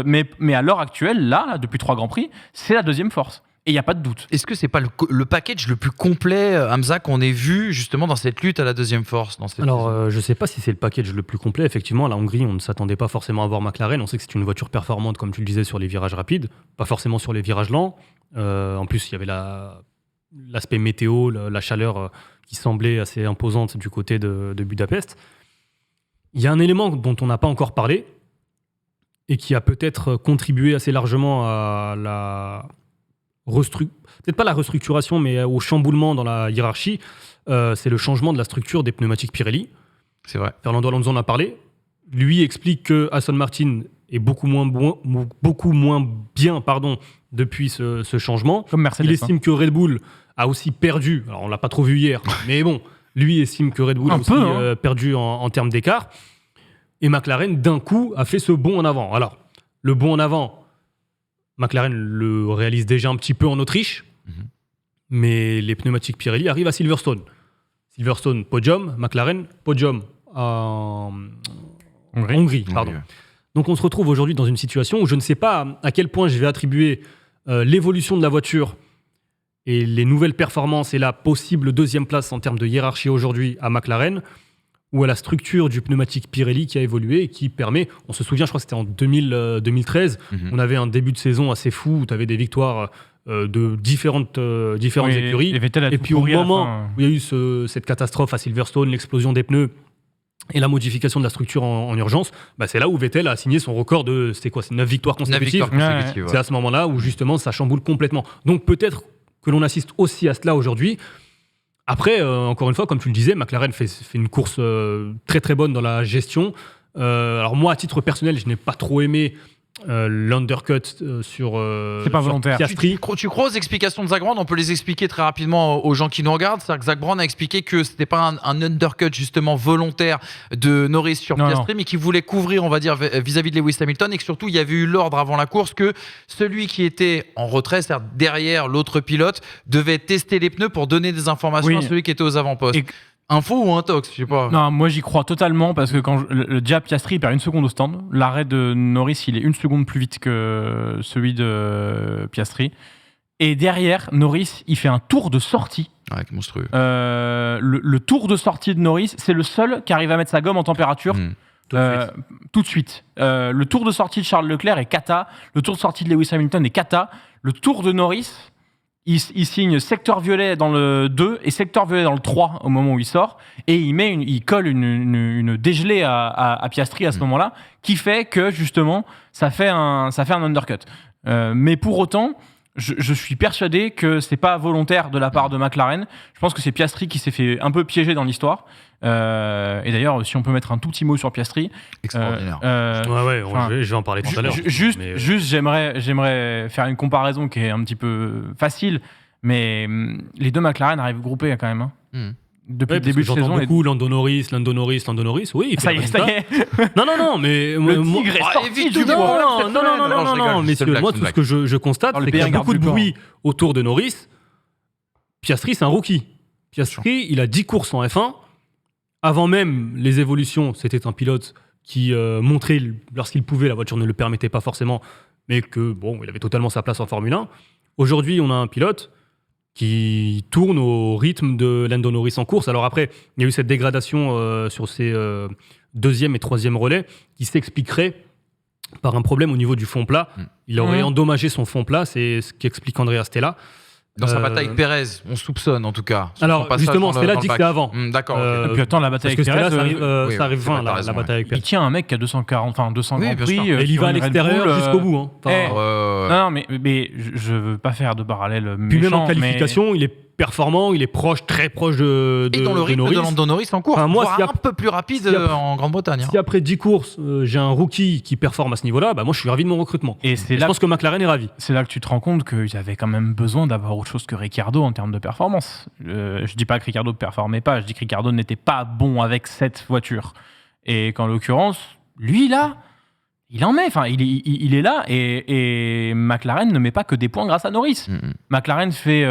Mais à l'heure actuelle, là, depuis 3 Grands Prix, c'est la deuxième force. Et il n'y a pas de doute. Est-ce que c'est pas le package le plus complet, Hamza, qu'on ait vu justement dans cette lutte à la deuxième force Alors, je ne sais pas si c'est le package le plus complet. Effectivement, la Hongrie, on ne s'attendait pas forcément à voir McLaren. On sait que c'est une voiture performante, comme tu le disais, sur les virages rapides, pas forcément sur les virages lents. En plus, il y avait l'aspect météo, la chaleur qui semblait assez imposante du côté de Budapest. Il y a un élément dont on n'a pas encore parlé et qui a peut-être contribué assez largement à la peut-être pas la restructuration, mais au chamboulement dans la hiérarchie, c'est le changement de la structure des pneumatiques Pirelli. C'est vrai. Fernando Alonso en a parlé. Lui explique que Aston Martin est beaucoup moins bien depuis ce changement. Comme Mercedes. Il estime que Red Bull a aussi perdu, alors on l'a pas trop vu hier, mais bon, lui estime que Red Bull a aussi perdu en termes d'écart. Et McLaren, d'un coup, a fait ce bond en avant. Alors, le bond en avant, McLaren le réalise déjà un petit peu en Autriche, mais les pneumatiques Pirelli arrivent à Silverstone. Silverstone, podium. McLaren, podium en Hongrie. Pardon. Donc on se retrouve aujourd'hui dans une situation où je ne sais pas à quel point je vais attribuer l'évolution de la voiture et les nouvelles performances et la possible deuxième place en termes de hiérarchie aujourd'hui à McLaren, ou à la structure du pneumatique Pirelli qui a évolué et qui permet, on se souvient, je crois que c'était en 2013, on avait un début de saison assez fou où tu avais des victoires de différentes écuries. Et puis au moment où il y a eu cette catastrophe à Silverstone, l'explosion des pneus et la modification de la structure en urgence, c'est là où Vettel a signé son record de, c'était quoi, c'est 9 victoires consécutives. C'est à ce moment-là où justement ça chamboule complètement. Donc peut-être que l'on assiste aussi à cela aujourd'hui. Après, encore une fois, comme tu le disais, McLaren fait une course très très bonne dans la gestion. Alors moi, à titre personnel, je n'ai pas trop aimé l'undercut sur c'est pas volontaire. Tu crois aux explications de Zak Brown ? On peut les expliquer très rapidement aux gens qui nous regardent. C'est-à-dire que Zak Brown a expliqué que c'était pas un undercut justement volontaire de Norris sur Piastri, mais qu'il voulait couvrir, on va dire, vis-à-vis de Lewis Hamilton, et que surtout il y avait eu l'ordre avant la course que celui qui était en retrait, c'est-à-dire derrière l'autre pilote, devait tester les pneus pour donner des informations à celui qui était aux avant-postes. Info ou intox, je sais pas. Non, moi j'y crois totalement parce que quand le Dia Piastri perd 1 seconde au stand, l'arrêt de Norris il est 1 seconde plus vite que celui de Piastri. Et derrière, Norris il fait un tour de sortie. Ouais, monstrueux. Le tour de sortie de Norris, c'est le seul qui arrive à mettre sa gomme en température. Tout de suite. Le tour de sortie de Charles Leclerc est cata. Le tour de sortie de Lewis Hamilton est cata. Le tour de Norris, il signe secteur violet dans le 2 et secteur violet dans le 3 au moment où il sort, et il colle une dégelée à Piastri à ce moment-là, qui fait que justement ça fait un undercut. Mais pour autant, je suis persuadé que c'est pas volontaire de la part de McLaren. Je pense que c'est Piastri qui s'est fait un peu piéger dans l'histoire. Et d'ailleurs, si on peut mettre un tout petit mot sur Piastri. Extraordinaire. Je vais en parler tout à l'heure. Juste, j'aimerais faire une comparaison qui est un petit peu facile, mais les deux McLaren arrivent groupés quand même. Depuis le début de saison. Beaucoup Lando Norris. Oui, ça y est. Non, mais le tigre est sorti du bois. Non, messieurs, moi tout ce que je constate, c'est qu'il y a beaucoup de bruit autour de Norris. Piastri, c'est un rookie. Piastri, il a 10 courses en F1. Avant même les évolutions, c'était un pilote qui montrait, lorsqu'il pouvait, la voiture ne le permettait pas forcément, mais que il avait totalement sa place en Formule 1. Aujourd'hui, on a un pilote qui tourne au rythme de Lando Norris en course. Alors après, il y a eu cette dégradation sur ses deuxième et troisième relais qui s'expliquerait par un problème au niveau du fond plat. Il aurait endommagé son fond plat, c'est ce qu'explique Andrea Stella. Dans sa bataille avec Pérez, on soupçonne en tout cas. Alors justement, Stella dit que c'est avant. D'accord. Et puis attends, la bataille avec Pérez, ça arrive 20, la bataille avec Pérez. Il tient un mec qui a 200 Grands Prix. Et il va à l'extérieur jusqu'au bout. Non, mais je veux pas faire de parallèle méchant. Puis même en qualification, il est performant, il est très proche de Et dans le rythme Norris. de Lando Norris en course, voire un peu plus rapide en Grande-Bretagne. Si après 10 courses, j'ai un rookie qui performe à ce niveau-là, moi je suis ravi de mon recrutement. Et je pense que McLaren est ravi. C'est là que tu te rends compte qu'ils avaient quand même besoin d'avoir autre chose que Ricciardo en termes de performance. Je dis pas que Ricciardo ne performait pas, je dis que Ricciardo n'était pas bon avec cette voiture. Et qu'en l'occurrence, lui là, il en met, il est là et McLaren ne met pas que des points grâce à Norris. McLaren fait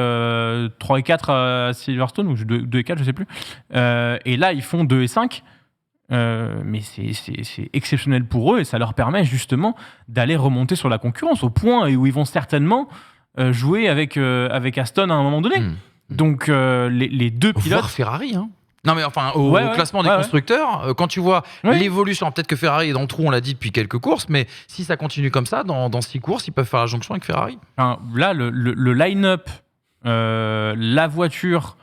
3 et 4 à Silverstone, ou 2 et 4, je sais plus. Et là, ils font 2 et 5. Mais c'est exceptionnel pour eux et ça leur permet justement d'aller remonter sur la concurrence au point où ils vont certainement jouer avec Aston à un moment donné. Donc les deux pilotes... Voire Ferrari, hein. Non mais enfin au classement des constructeurs, quand tu vois l'évolution, peut-être que Ferrari est dans le trou, on l'a dit depuis quelques courses, mais si ça continue comme ça, dans 6 courses, ils peuvent faire la jonction avec Ferrari. Enfin, là, le line-up, la voiture,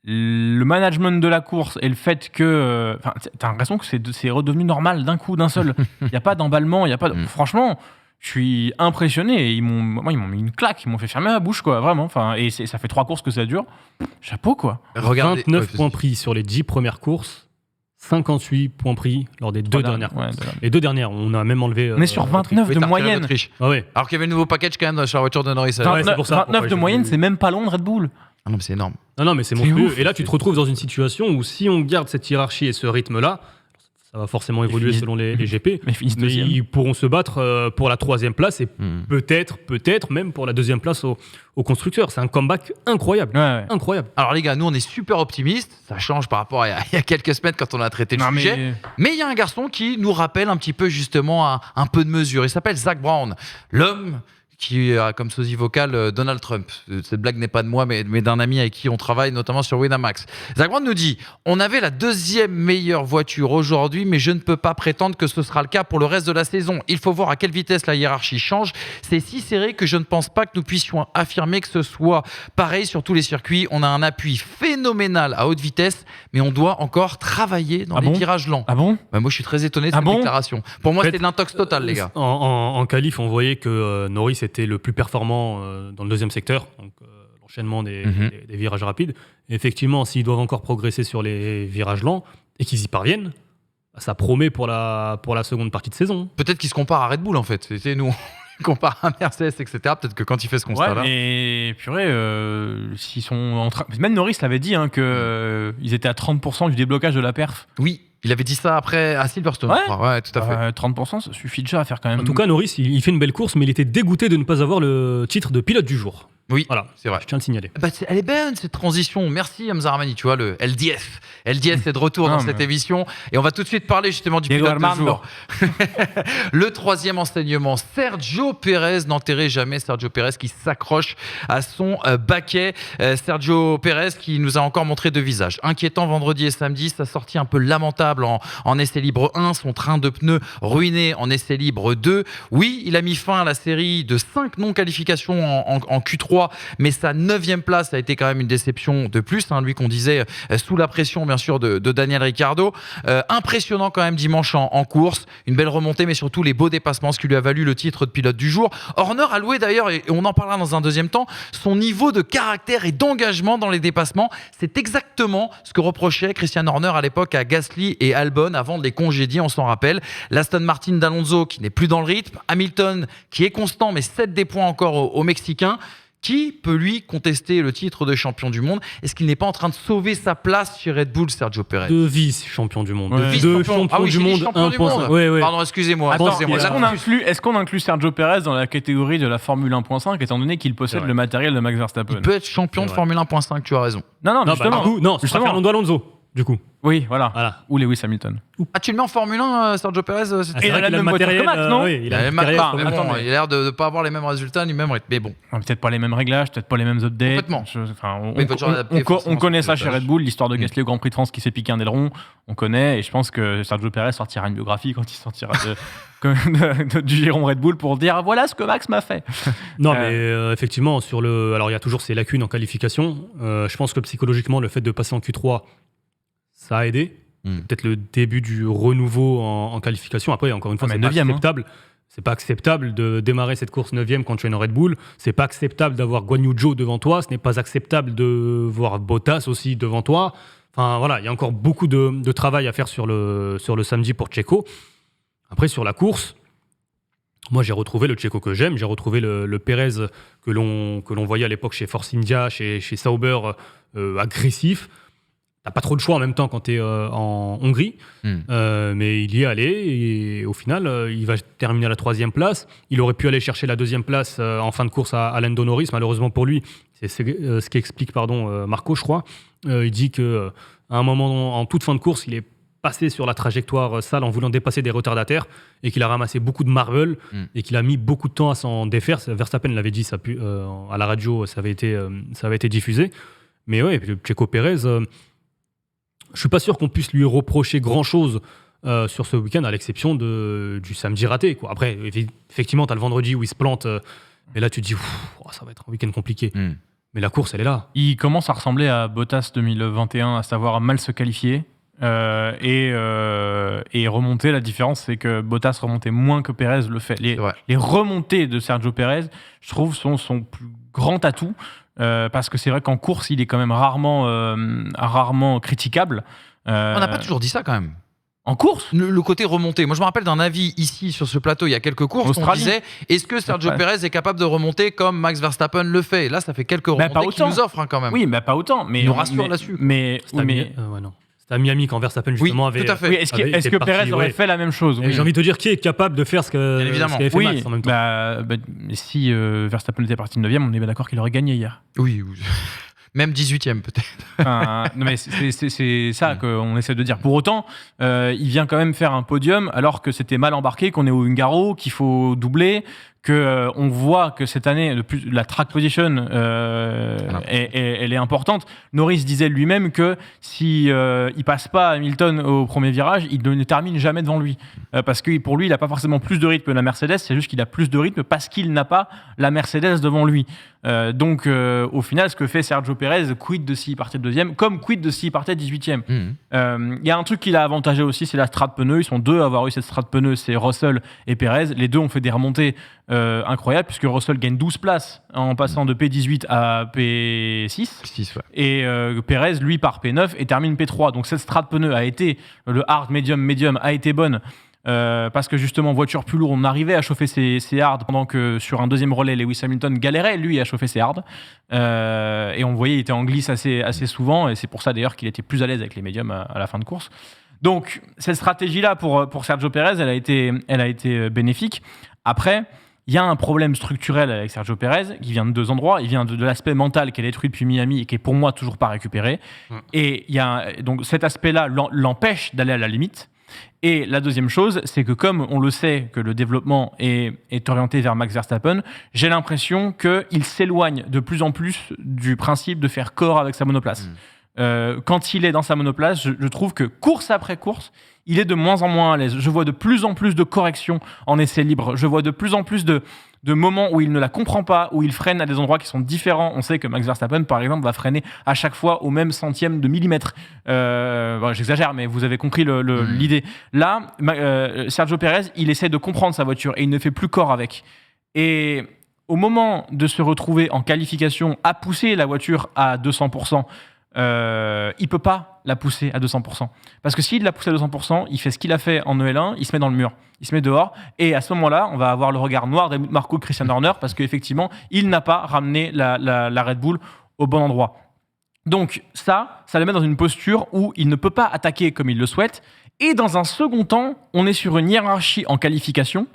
le management de la course et le fait que... t'as l'impression que c'est redevenu normal d'un coup, d'un seul. Il n'y a pas d'emballement, il n'y a pas... Franchement... Je suis impressionné. Ils m'ont mis une claque. Ils m'ont fait fermer la bouche, quoi. Vraiment. Et ça fait 3 courses que ça dure. Chapeau, quoi. Regardez, 29 points pris sur les 10 premières courses. 58 points pris lors des 2 dernières courses. Les 2 dernières, on a même enlevé... On est sur 29 de moyenne. Alors qu'il y avait le nouveau package quand même sur la voiture de Norris. 29 de moyenne, c'est même pas loin de Red Bull. Ah non, mais c'est énorme. Non, mais c'est monstrueux. Et là, tu te retrouves dans une situation où si on garde cette hiérarchie et ce rythme-là, ça va forcément évoluer selon les GP, mais ils pourront se battre pour la 3e place et peut-être même pour la 2e place au constructeur. C'est un comeback incroyable. Incroyable. Alors les gars, nous on est super optimistes. Ça change par rapport à il y a quelques semaines quand on a traité le sujet. Mais il y a un garçon qui nous rappelle un petit peu justement un peu de mesure. Il s'appelle Zak Brown. L'homme qui a comme sosie vocale Donald Trump. Cette blague n'est pas de moi, mais d'un ami avec qui on travaille, notamment sur Winamax. Zak Brown nous dit « On avait la 2e meilleure voiture aujourd'hui, mais je ne peux pas prétendre que ce sera le cas pour le reste de la saison. Il faut voir à quelle vitesse la hiérarchie change. C'est si serré que je ne pense pas que nous puissions affirmer que ce soit pareil sur tous les circuits. On a un appui phénoménal à haute vitesse, mais on doit encore travailler dans les virages lents. » Ah bon ? Moi, je suis très étonné de cette déclaration. Pour moi, c'est de l'intox total, les gars. En qualif, on voyait que Norris était le plus performant dans le 2e secteur, donc l'enchaînement des virages rapides. Et effectivement, s'ils doivent encore progresser sur les virages lents et qu'ils y parviennent, ça promet pour la seconde partie de saison. Peut-être qu'ils se comparent à Red Bull en fait. C'était nous. Compare à Mercedes, etc. Peut-être que quand il fait ce constat-là... mais purée, s'ils sont en train... Même Norris l'avait dit, qu'ils étaient à 30% du déblocage de la perf. Oui, il avait dit ça après à Silverstone. Ouais, tout à fait. 30%, ça suffit déjà à faire quand même... En tout cas, Norris, il fait une belle course, mais il était dégoûté de ne pas avoir le titre de pilote du jour. Oui, voilà, c'est vrai. Je tiens à le signaler. Elle est belle cette transition. Merci Hamza Armani, tu vois, le LDF. LDF est de retour dans cette émission. Et on va tout de suite parler justement du pilote du jour. Le 3e enseignement, Sergio Pérez. N'enterrez jamais Sergio Pérez qui s'accroche à son baquet. Sergio Pérez qui nous a encore montré 2 visages. Inquiétant vendredi et samedi, sa sortie un peu lamentable en essai libre 1, son train de pneus ruiné en essai libre 2. Oui, il a mis fin à la série de 5 non-qualifications en Q3. Mais sa 9e place a été quand même une déception de plus, lui qu'on disait sous la pression bien sûr de Daniel Ricciardo. Impressionnant quand même dimanche en course, une belle remontée mais surtout les beaux dépassements, ce qui lui a valu le titre de pilote du jour. Horner a loué d'ailleurs, et on en parlera dans un 2e temps, son niveau de caractère et d'engagement dans les dépassements. C'est exactement ce que reprochait Christian Horner à l'époque à Gasly et Albon avant de les congédier, on s'en rappelle. L'Aston Martin d'Alonso qui n'est plus dans le rythme, Hamilton qui est constant mais cède des points encore aux Mexicains. Qui peut lui contester le titre de champion du monde? Est-ce qu'il n'est pas en train de sauver sa place chez Red Bull, Sergio Pérez? 2 vice-champions du monde. Ouais. 2 champions du monde, 1.5. Ouais. Pardon, excusez-moi. Est-ce qu'on inclut Sergio Pérez dans la catégorie de la Formule 1.5 étant donné qu'il possède le matériel de Max Verstappen? Il peut être champion de Formule 1.5, tu as raison. Non, justement. C'est Fernando Alonso. Du coup. Oui, voilà. Ou Lewis Hamilton. Ah, tu le mets en Formule 1, Sergio Pérez? Il a le même matériel que Max, non? Oui, il a le matériel. Mais bon, il a l'air de ne pas avoir les mêmes résultats ni même rythme. Mais bon. Peut-être pas les mêmes réglages, peut-être pas les mêmes updates. Complètement. On connaît ça chez Red Bull, l'histoire de Gasly au Grand Prix de France qui s'est piqué un aileron. On connaît, et je pense que Sergio Pérez sortira une biographie quand il sortira du giron Red Bull pour dire voilà ce que Max m'a fait. Non, mais effectivement, alors il y a toujours ces lacunes en qualification. Je pense que psychologiquement, le fait de passer en Q3, ça a aidé. Peut-être le début du renouveau en qualification. Après, encore une fois, c'est pas acceptable. C'est pas acceptable de démarrer cette course 9e quand tu es une Red Bull. C'est pas acceptable d'avoir Guan Yu Zhou devant toi. Ce n'est pas acceptable de voir Bottas aussi devant toi. Enfin voilà, il y a encore beaucoup de travail à faire sur le samedi pour Checo. Après, sur la course, moi j'ai retrouvé le Checo que j'aime. J'ai retrouvé le Pérez que l'on voyait à l'époque chez Force India, chez Sauber, agressif. T'as pas trop de choix en même temps quand t'es en Hongrie, mais il y est allé et au final, il va terminer à la 3e place. Il aurait pu aller chercher la 2e place en fin de course à Lando Norris. Malheureusement pour lui, c'est ce qu'explique Marco, je crois. Il dit qu'à un moment, en toute fin de course, il est passé sur la trajectoire sale en voulant dépasser des retardataires et qu'il a ramassé beaucoup de marble et qu'il a mis beaucoup de temps à s'en défaire. Verstappen l'avait dit à la radio, ça avait été diffusé. Mais ouais, Checo Pérez... je suis pas sûr qu'on puisse lui reprocher grand-chose sur ce week-end, à l'exception du samedi raté, quoi. Après, effectivement, tu as le vendredi où il se plante, mais là, tu te dis, ça va être un week-end compliqué. Mais la course, elle est là. Il commence à ressembler à Bottas 2021, à savoir mal se qualifier et remonter. La différence, c'est que Bottas remontait moins que Pérez le fait. Les remontées de Sergio Pérez, je trouve, sont son plus grand atout. Parce que c'est vrai qu'en course, il est quand même rarement critiquable. On n'a pas toujours dit ça quand même. En course, le côté remonté. Moi, je me rappelle d'un avis ici sur ce plateau il y a quelques courses. On disait, est-ce que Sergio Pérez est capable de remonter comme Max Verstappen le fait? Et là, ça fait quelques remontées qu'il nous offre quand même. Oui, mais pas autant. Mais il nous rassure là-dessus. Non. C'était à Miami quand Verstappen justement avait. Tout à fait. Oui, est-ce que Pérez aurait fait la même chose? J'ai envie de te dire qui est capable de faire ce qu'avait fait Max en même temps. Si Verstappen était parti de 9e, on est bien d'accord qu'il aurait gagné hier. Oui. Même 18e peut-être. Non mais c'est ça qu'on essaie de dire. Pour autant, il vient quand même faire un podium alors que c'était mal embarqué, qu'on est au Hungaro, qu'il faut doubler, qu'on voit que cette année, la track position, elle est importante. Norris disait lui-même que si il passe pas Hamilton au premier virage, il ne termine jamais devant lui. Parce que pour lui, il n'a pas forcément plus de rythme que la Mercedes, c'est juste qu'il a plus de rythme parce qu'il n'a pas la Mercedes devant lui. Donc, au final, ce que fait Sergio Pérez, quid de s'il partait 2e, comme quid de s'il partait 18e. Il y a un truc qui l'a avantagé aussi, c'est la strate pneus. Ils sont deux à avoir eu cette strate pneus, c'est Russell et Pérez. Les deux ont fait des remontées incroyables, puisque Russell gagne 12 places en passant de P18 à P6. Et Pérez, lui, part P9 et termine P3. Donc cette strate pneus a été, le hard, medium, a été bonne. Parce que justement, voiture plus lourde, on arrivait à chauffer ses hards pendant que sur un deuxième relais, Lewis Hamilton galérait, lui, à chauffer ses hards. Et on voyait, il était en glisse assez souvent, et c'est pour ça d'ailleurs qu'il était plus à l'aise avec les médiums à la fin de course. Donc, cette stratégie-là pour Sergio Pérez, elle a été bénéfique. Après, il y a un problème structurel avec Sergio Pérez qui vient de deux endroits. Il vient de l'aspect mental qui est détruit depuis Miami et qui est pour moi toujours pas récupéré. Et donc cet aspect-là l'empêche d'aller à la limite. Et la deuxième chose, c'est que comme on le sait que le développement est orienté vers Max Verstappen, j'ai l'impression qu'il s'éloigne de plus en plus du principe de faire corps avec sa monoplace. Quand il est dans sa monoplace, je trouve que course après course, il est de moins en moins à l'aise. Je vois de plus en plus de corrections en essai libre. Je vois de plus en plus de moments où il ne la comprend pas, où il freine à des endroits qui sont différents. On sait que Max Verstappen, par exemple, va freiner à chaque fois au même centième de millimètre. J'exagère, mais vous avez compris l'idée. Là, Sergio Pérez, il essaie de comprendre sa voiture et il ne fait plus corps avec. Et au moment de se retrouver en qualification à pousser la voiture à 200%, il peut pas la pousser à 200%. Parce que s'il la pousse à 200%, il fait ce qu'il a fait en EL1, il se met dans le mur, il se met dehors, et à ce moment-là, on va avoir le regard noir d'Helmut Marko et Christian Horner, parce qu'effectivement, il n'a pas ramené la Red Bull au bon endroit. Donc ça le met dans une posture où il ne peut pas attaquer comme il le souhaite, et dans un second temps, on est sur une hiérarchie en qualification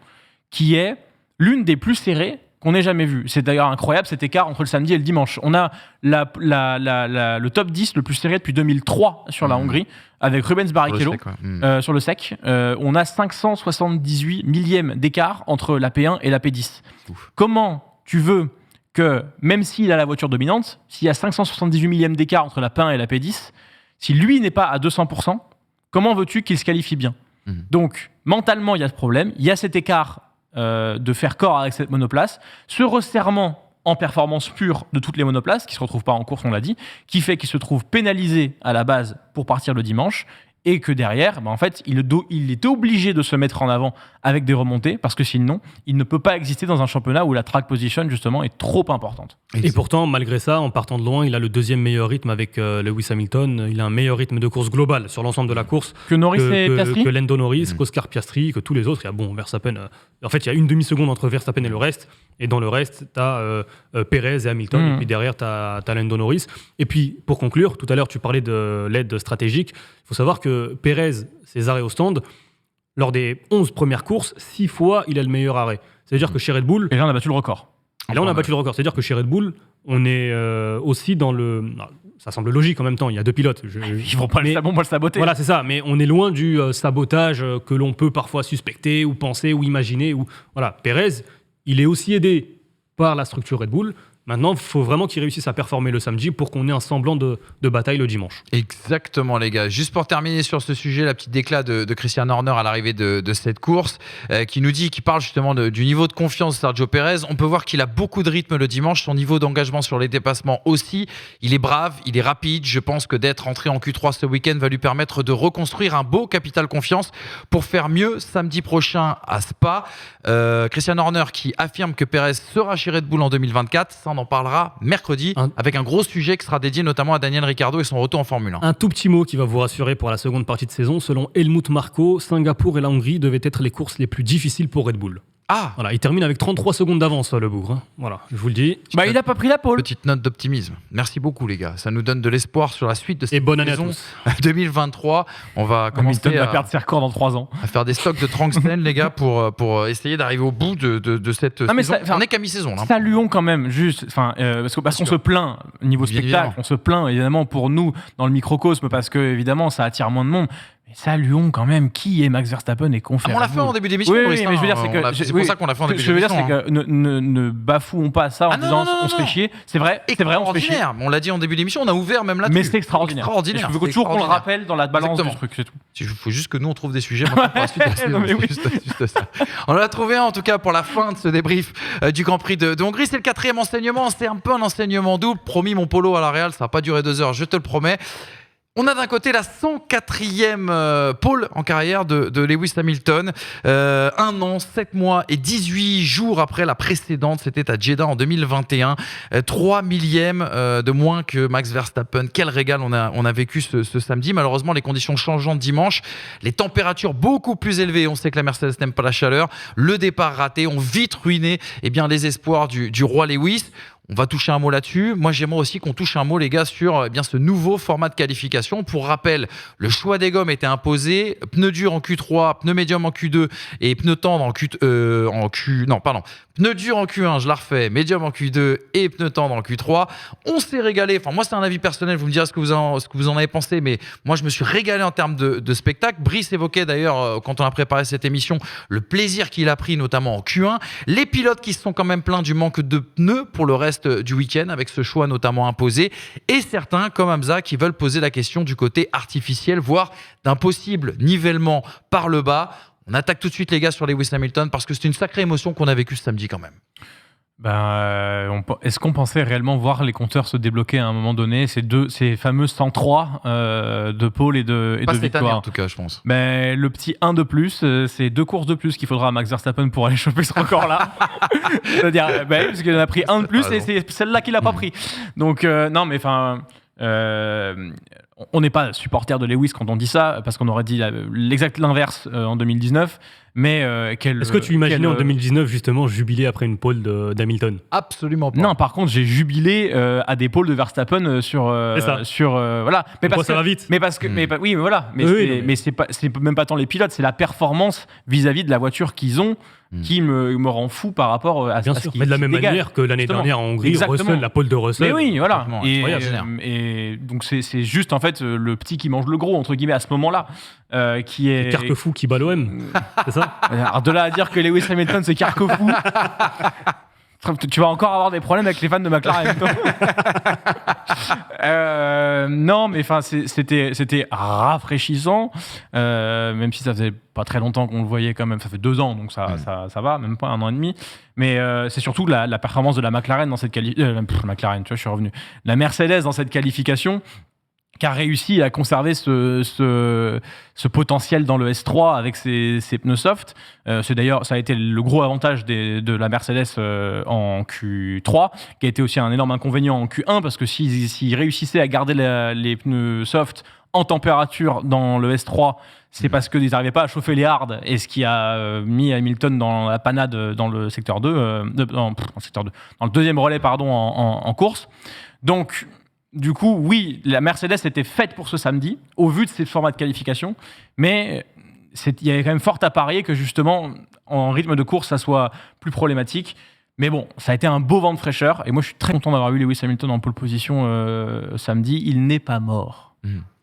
qui est l'une des plus serrées qu'on ait jamais vu. C'est d'ailleurs incroyable cet écart entre le samedi et le dimanche. On a le top 10 le plus serré depuis 2003 sur la Hongrie, avec Rubens Barrichello sur le sec. On a 578 millièmes d'écart entre la P1 et la P10. Comment tu veux que, même s'il a la voiture dominante, s'il y a 578 millièmes d'écart entre la P1 et la P10, si lui n'est pas à 200%, comment veux-tu qu'il se qualifie bien? Donc, mentalement, il y a ce problème. Il y a cet écart de faire corps avec cette monoplace, ce resserrement en performance pure de toutes les monoplaces, qui ne se retrouvent pas en course, on l'a dit, qui fait qu'il se trouve pénalisé à la base pour partir le dimanche, et que derrière, en fait, il était obligé de se mettre en avant avec des remontées, parce que sinon, il ne peut pas exister dans un championnat où la track position, justement, est trop importante. Et pourtant, malgré ça, en partant de loin, il a le deuxième meilleur rythme avec Lewis Hamilton. Il a un meilleur rythme de course global sur l'ensemble de la course. Que Norris et Piastri. Que Lando Norris, qu'Oscar Piastri, que tous les autres. Il y a Verstappen. En fait, il y a une demi-seconde entre Verstappen et le reste. Et dans le reste, tu as Perez et Hamilton. Et puis derrière, tu as Lando Norris. Et puis, pour conclure, tout à l'heure, tu parlais de l'aide stratégique. Il faut savoir que Perez, ses arrêts au stand, lors des 11 premières courses, 6 fois, il a le meilleur arrêt. C'est-à-dire que chez Red Bull... Et là, on a battu le record. Et là, on a battu le record. C'est-à-dire que chez Red Bull, on est aussi dans le... Ça semble logique en même temps, il y a deux pilotes. Ils vont pas le saboter. Voilà, c'est ça. Mais on est loin du sabotage que l'on peut parfois suspecter ou penser ou imaginer. Voilà, Perez, il est aussi aidé par la structure Red Bull. Maintenant, il faut vraiment qu'il réussisse à performer le samedi pour qu'on ait un semblant de bataille le dimanche. Exactement, les gars. Juste pour terminer sur ce sujet, la petite déclat de Christian Horner à l'arrivée de cette course, qui parle justement du niveau de confiance de Sergio Pérez. On peut voir qu'il a beaucoup de rythme le dimanche, son niveau d'engagement sur les dépassements aussi. Il est brave, il est rapide. Je pense que d'être entré en Q3 ce week-end va lui permettre de reconstruire un beau capital confiance pour faire mieux samedi prochain à Spa. Christian Horner qui affirme que Pérez sera chez Red Bull en 2024. Ça, on en parlera mercredi avec un gros sujet qui sera dédié notamment à Daniel Ricciardo et son retour en Formule 1. Un tout petit mot qui va vous rassurer pour la seconde partie de saison. Selon Helmut Marko, Singapour et la Hongrie devaient être les courses les plus difficiles pour Red Bull. Ah, voilà, il termine avec 33 secondes d'avance, le bougre. Voilà, je vous le dis. Il n'a pas pris la pole. Petite note d'optimisme. Merci beaucoup, les gars. Ça nous donne de l'espoir sur la suite de cette bonne année saison à tous. 2023. On va commencer à perdre ses records dans 3 ans. À faire des stocks de tungstène, les gars, pour essayer d'arriver au bout de cette saison. On n'est qu'à mi-saison. Là. Saluons quand même, juste, parce qu'on se plaint, niveau spectacle, évidemment. On se plaint évidemment pour nous dans le microcosme, parce que évidemment ça attire moins de monde. Mais saluons quand même qui est Max Verstappen et qu'on fait. On l'a fait en début d'émission. Oui, mais je veux dire, c'est pour ça qu'on l'a fait en début d'émission. Ce que je veux dire, c'est que ne bafouons pas ça en disant on se fait chier. C'est vrai, on se fait chier. On l'a dit en début d'émission, on a ouvert même là-dessus. Mais c'est extraordinaire. Il faut toujours qu'on le rappelle dans la balance du truc, c'est tout. Il faut juste que nous on trouve des sujets pour la suite. Juste ça. On en a trouvé un en tout cas pour la fin de ce débrief du Grand Prix de Hongrie. C'est le 4e enseignement. C'est un peu un enseignement double. Promis, mon polo à la Real, ça va pas durer 2 heures, je te le promets. On a d'un côté la 104e pole en carrière de Lewis Hamilton. 1 an, 7 mois et 18 jours après la précédente, c'était à Jeddah en 2021. 3 millièmes de moins que Max Verstappen. Quel régal on a vécu ce samedi. Malheureusement, les conditions changeantes dimanche. Les températures beaucoup plus élevées. On sait que la Mercedes n'aime pas la chaleur. Le départ raté ont vite ruiné les espoirs du roi Lewis. On va toucher un mot là-dessus. Moi, j'aimerais aussi qu'on touche un mot, les gars, sur ce nouveau format de qualification. Pour rappel, le choix des gommes était imposé. Pneus durs en Q3, pneus médium en Q2 et pneus tendres Pneus durs en Q1, je la refais. Médium en Q2 et pneus tendres en Q3. On s'est régalé. Enfin, moi, c'est un avis personnel. Vous me direz ce que vous en avez pensé. Mais moi, je me suis régalé en termes de spectacle. Brice évoquait d'ailleurs, quand on a préparé cette émission, le plaisir qu'il a pris, notamment en Q1. Les pilotes qui se sont quand même plaints du manque de pneus pour le reste du week-end, avec ce choix notamment imposé. Et certains, comme Hamza, qui veulent poser la question du côté artificiel, voire d'un possible nivellement par le bas. On attaque tout de suite, les gars, sur Lewis Hamilton, parce que c'est une sacrée émotion qu'on a vécue ce samedi quand même. Est-ce qu'on pensait réellement voir les compteurs se débloquer à un moment donné, ces fameux 103 de pole et de Pas cette victoire année, en tout cas, je pense. Le petit 1 de plus, c'est 2 courses de plus qu'il faudra à Max Verstappen pour aller choper ce record-là. C'est-à-dire, parce qu'il en a pris un de plus et c'est celle-là qu'il n'a pas pris. Donc, non, mais enfin... on n'est pas supporter de Lewis quand on dit ça, parce qu'on aurait dit l'exact l'inverse en 2019. Mais est-ce que tu imaginais en 2019 justement jubiler après une pole d'Hamilton? Absolument pas. Non, par contre, j'ai jubilé à des poles de Verstappen sur voilà. Mais parce que ça va vite. Mais parce que oui, mais voilà. Mais c'est même pas tant les pilotes, c'est la performance vis-à-vis de la voiture qu'ils ont qui me rend fou par rapport à bien ce sûr. qui Mais de la même dégage. manière que l'année dernière en Hongrie, Russell, la pole de Russell. Mais oui, voilà. Incroyable. Et donc c'est juste en fait le petit qui mange le gros entre guillemets à ce moment-là, qui est Carquefou qui bat l'OM. C'est ça? Alors de là à dire que Lewis Hamilton c'est Carquefou. Tu vas encore avoir des problèmes avec les fans de McLaren. Non, mais enfin, c'était rafraîchissant, même si ça faisait pas très longtemps qu'on le voyait quand même. Ça fait 2 ans, donc ça va, même pas 1 an et demi. Mais c'est surtout la performance de la McLaren dans cette McLaren, tu vois, je suis revenu. La Mercedes dans cette qualification. qui a réussi à conserver ce potentiel dans le S3 avec ses pneus soft. C'est d'ailleurs, ça a été le gros avantage de la Mercedes en Q3, qui a été aussi un énorme inconvénient en Q1, parce que s'ils réussissaient à garder les pneus soft en température dans le S3, c'est parce qu'ils n'arrivaient pas à chauffer les hards, et ce qui a mis Hamilton dans la panade dans le secteur 2, dans le deuxième relais en course. Donc, du coup, oui, la Mercedes était faite pour ce samedi, au vu de ces formats de qualification, mais il y avait quand même fort à parier que justement, en rythme de course, ça soit plus problématique. Mais bon, ça a été un beau vent de fraîcheur, et moi je suis très content d'avoir eu Lewis Hamilton en pole position samedi. Il n'est pas mort.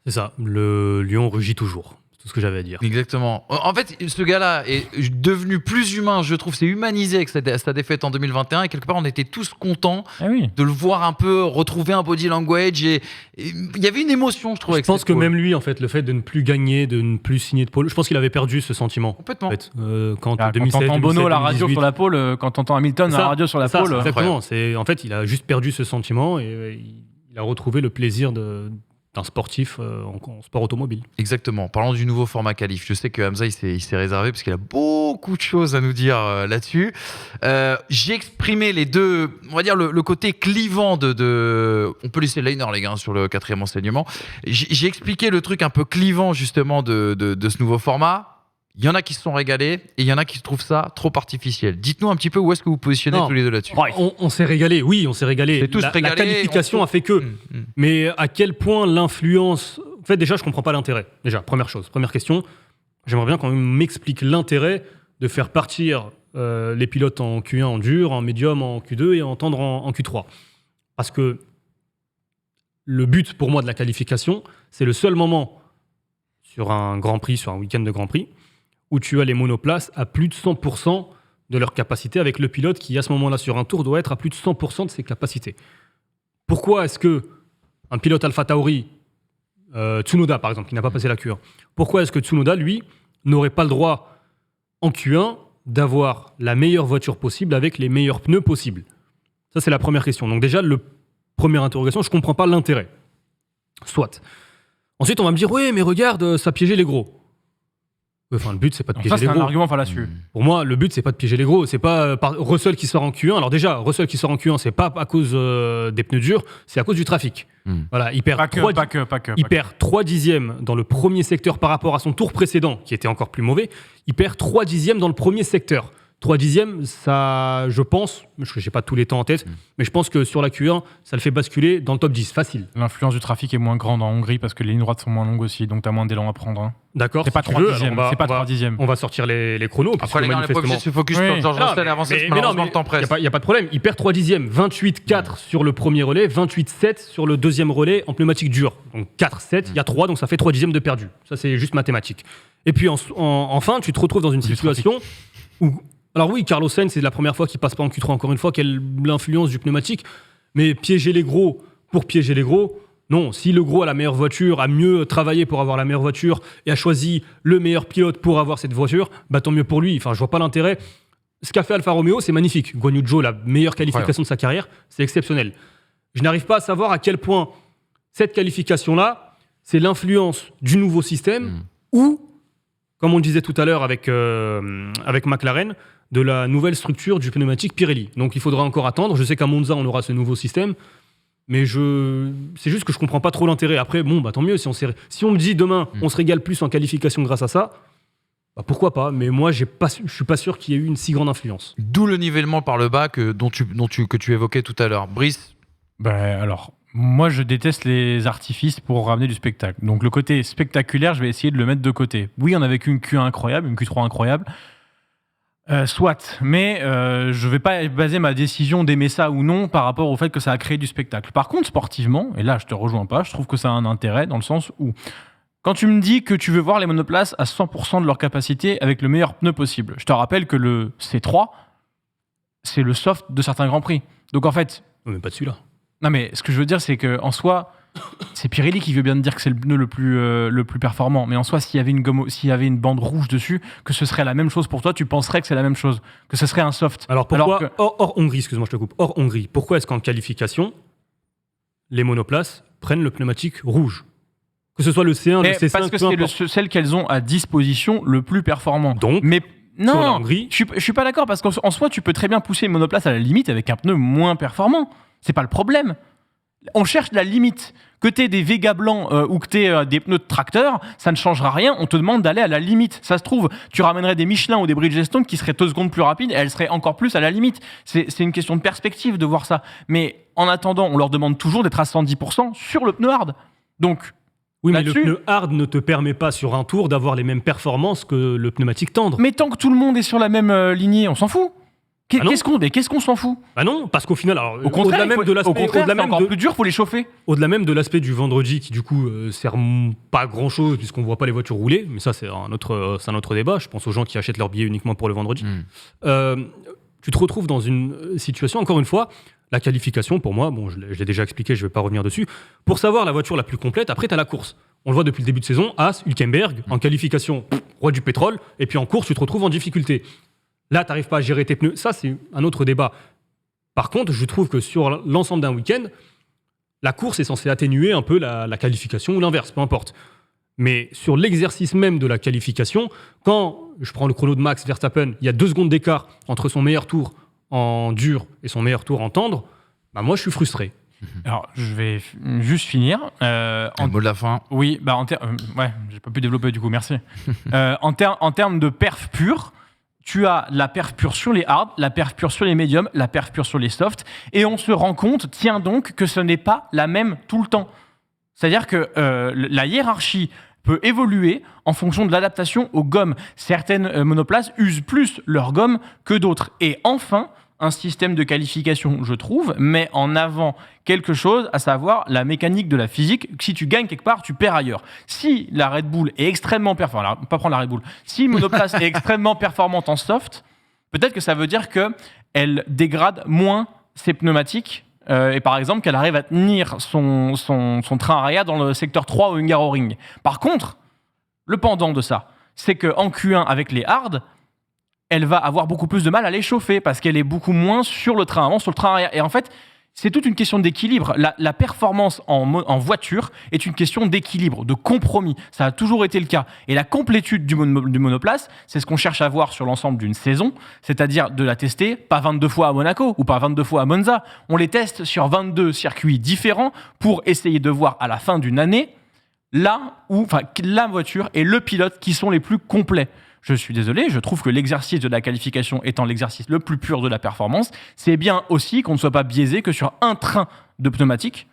C'est ça, le lion rugit toujours. C'est tout ce que j'avais à dire. Exactement. En fait, ce gars-là est devenu plus humain, je trouve. C'est humanisé avec sa défaite en 2021. Et quelque part, on était tous contents de le voir un peu retrouver un body language. Et il y avait une émotion, je trouve. Je pense que même lui, en fait, le fait de ne plus gagner, de ne plus signer de pole, je pense qu'il avait perdu ce sentiment. Complètement. En fait, quand quand t'entends Bono à la radio sur la pole, quand t'entends Hamilton à la radio sur la pole. Exactement. En fait, il a juste perdu ce sentiment et il a retrouvé le plaisir d'un sportif en sport automobile. Exactement. Parlons du nouveau format qualif. Je sais que Hamza il s'est réservé parce qu'il a beaucoup de choses à nous dire là-dessus. J'ai exprimé les deux, on va dire le côté clivant on peut laisser Liner les gars sur le 4e enseignement. J'ai expliqué le truc un peu clivant justement de ce nouveau format. Il y en a qui se sont régalés et il y en a qui trouvent ça trop artificiel. Dites-nous un petit peu où est-ce que vous positionnez tous les deux là-dessus. On s'est régalé, oui, on s'est régalé. La qualification a fait que. Mais à quel point l'influence... En fait, déjà, je comprends pas l'intérêt. Déjà, première question. J'aimerais bien qu'on m'explique l'intérêt de faire partir les pilotes en Q1 en dur, en médium en Q2 et en tendre en Q3. Parce que le but pour moi de la qualification, c'est le seul moment sur un Grand Prix, sur un week-end de Grand Prix, où tu as les monoplaces à plus de 100% de leur capacité, avec le pilote qui, à ce moment-là, sur un tour, doit être à plus de 100% de ses capacités. Pourquoi est-ce que un pilote AlphaTauri, Tsunoda par exemple, qui n'a pas passé la Q1, pourquoi est-ce que Tsunoda, lui, n'aurait pas le droit, en Q1, d'avoir la meilleure voiture possible avec les meilleurs pneus possibles? Ça, c'est la première question. Donc déjà, première interrogation, je ne comprends pas l'intérêt. Soit. Ensuite, on va me dire, oui, mais regarde, ça piégeait les gros. Enfin, le but, c'est pas de piéger les gros. Ça, c'est un argument fallacieux. Pour moi, le but, c'est pas de piéger les gros. C'est pas Russell qui sort en Q1. Alors déjà, Russell qui sort en Q1, c'est pas à cause des pneus durs, c'est à cause du trafic. Voilà, il perd 3 dixièmes dans le premier secteur par rapport à son tour précédent, qui était encore plus mauvais. Il perd 3 dixièmes dans le premier secteur. 3 dixièmes, ça, je pense, je n'ai pas tous les temps en tête, mais je pense que sur la Q1, ça le fait basculer dans le top 10, facile. L'influence du trafic est moins grande en Hongrie parce que les lignes droites sont moins longues aussi, donc tu as moins d'élan à prendre. Hein. D'accord. C'est pas 3 dixièmes. On va sortir les chronos. Après, les gars, on n'est pas obligé de se focus sur George Russell et avancer, malheureusement, le temps presse. Il n'y a pas de problème. Il perd 3 dixièmes. 28-4 sur le premier relais, 28-7 sur le deuxième relais en pneumatique dure. Donc 4-7, il y a 3, donc ça fait 3 dixièmes de perdu. Ça, c'est juste mathématique. Et puis, enfin, tu te retrouves dans une situation où... Alors oui, Carlos Sainz, c'est la première fois qu'il passe pas en Q3, encore une fois, quelle l'influence du pneumatique. Mais piéger les gros pour piéger les gros, non. Si le gros a la meilleure voiture, a mieux travaillé pour avoir la meilleure voiture et a choisi le meilleur pilote pour avoir cette voiture, bah tant mieux pour lui. Enfin, je vois pas l'intérêt. Ce qu'a fait Alfa Romeo, c'est magnifique. Guan Yu Zhou, la meilleure qualification de sa carrière, c'est exceptionnel. Je n'arrive pas à savoir à quel point cette qualification-là, c'est l'influence du nouveau système ou, comme on disait tout à l'heure avec McLaren, de la nouvelle structure du pneumatique Pirelli. Donc il faudra encore attendre. Je sais qu'à Monza, on aura ce nouveau système, mais c'est juste que je comprends pas trop l'intérêt. Après, bon, bah tant mieux. Si on me dit demain, on se régale plus en qualification grâce à ça, bah pourquoi pas. Mais moi, je suis pas sûr qu'il y ait eu une si grande influence. D'où le nivellement par le bas que tu évoquais tout à l'heure. Brice. Alors, moi, je déteste les artifices pour ramener du spectacle. Donc le côté spectaculaire, je vais essayer de le mettre de côté. Oui, on a vécu une Q1 incroyable, une Q3 incroyable. Soit, mais je ne vais pas baser ma décision d'aimer ça ou non par rapport au fait que ça a créé du spectacle. Par contre, sportivement, et là je te rejoins pas, je trouve que ça a un intérêt dans le sens où quand tu me dis que tu veux voir les monoplaces à 100% de leur capacité avec le meilleur pneu possible, je te rappelle que le C3, c'est le soft de certains Grands Prix. Donc en fait... Mais pas de celui-là. Non mais ce que je veux dire, c'est qu'en soi... C'est Pirelli qui veut bien te dire que c'est le pneu le plus performant. Mais en soi, s'il y avait une bande rouge dessus, que ce serait la même chose pour toi, tu penserais que c'est la même chose, que ce serait un soft. Alors pourquoi, hors Hongrie, excuse-moi, je te coupe, hors Hongrie, pourquoi est-ce qu'en qualification, les monoplaces prennent le pneumatique rouge? Que ce soit le C1, le C5, parce que c'est celle qu'elles ont à disposition le plus performant. Donc, mais non, Hongrie, je suis pas d'accord parce qu'en soi, tu peux très bien pousser une monoplace à la limite avec un pneu moins performant. C'est pas le problème. On cherche la limite. Que t'aies des Vega blancs ou que t'aies des pneus de tracteur, ça ne changera rien. On te demande d'aller à la limite. Ça se trouve, tu ramènerais des Michelin ou des Bridgestone qui seraient 2 secondes plus rapides et elles seraient encore plus à la limite. C'est une question de perspective de voir ça. Mais en attendant, on leur demande toujours d'être à 110% sur le pneu hard. Donc, oui, mais le pneu hard ne te permet pas sur un tour d'avoir les mêmes performances que le pneumatique tendre. Mais tant que tout le monde est sur la même lignée, on s'en fout. Qu'est-ce qu'on s'en fout? Bah non, parce qu'au final, alors, au contraire, c'est encore plus dur, faut les chauffer. Au-delà même de l'aspect du vendredi qui du coup sert pas à grand-chose puisqu'on voit pas les voitures rouler, mais ça c'est un autre débat. Je pense aux gens qui achètent leurs billets uniquement pour le vendredi. Tu te retrouves dans une situation, encore une fois, la qualification pour moi, bon, je l'ai déjà expliqué, je vais pas revenir dessus. Pour savoir la voiture la plus complète, après tu as la course. On le voit depuis le début de saison, Haas, Hülkenberg, en qualification, roi du pétrole, et puis en course, tu te retrouves en difficulté. Là, tu n'arrives pas à gérer tes pneus. Ça, c'est un autre débat. Par contre, je trouve que sur l'ensemble d'un week-end, la course est censée atténuer un peu la qualification ou l'inverse, peu importe. Mais sur l'exercice même de la qualification, quand je prends le chrono de Max Verstappen, il y a 2 secondes d'écart entre son meilleur tour en dur et son meilleur tour en tendre, bah moi, je suis frustré. Alors, je vais juste finir. Un mot de la fin. Oui, ouais, j'ai pas pu développer du coup, merci. En termes de perf pure, tu as la perf pure sur les hard, la perf pure sur les médiums, la perf pure sur les softs, et on se rend compte, tiens donc, que ce n'est pas la même tout le temps. C'est-à-dire que la hiérarchie peut évoluer en fonction de l'adaptation aux gommes. Certaines monoplaces usent plus leurs gommes que d'autres. Et enfin, un système de qualification, je trouve, met en avant quelque chose, à savoir la mécanique de la physique. Si tu gagnes quelque part, tu perds ailleurs. Si la Red Bull est extrêmement performante, pas prendre la Red Bull, si une monoplace est extrêmement performante en soft, peut-être que ça veut dire qu'elle dégrade moins ses pneumatiques et par exemple qu'elle arrive à tenir son train arrière dans le secteur 3 au Hungaroring. Par contre, le pendant de ça, c'est qu'en Q1 avec les hards, elle va avoir beaucoup plus de mal à les chauffer parce qu'elle est beaucoup moins sur le train avant, sur le train arrière. Et en fait, c'est toute une question d'équilibre. La performance en voiture est une question d'équilibre, de compromis. Ça a toujours été le cas. Et la complétude du monoplace, c'est ce qu'on cherche à voir sur l'ensemble d'une saison, c'est-à-dire de la tester, pas 22 fois à Monaco ou pas 22 fois à Monza. On les teste sur 22 circuits différents pour essayer de voir à la fin d'une année la voiture et le pilote qui sont les plus complets. Je suis désolé, je trouve que l'exercice de la qualification étant l'exercice le plus pur de la performance, c'est bien aussi qu'on ne soit pas biaisé que sur un train de pneumatique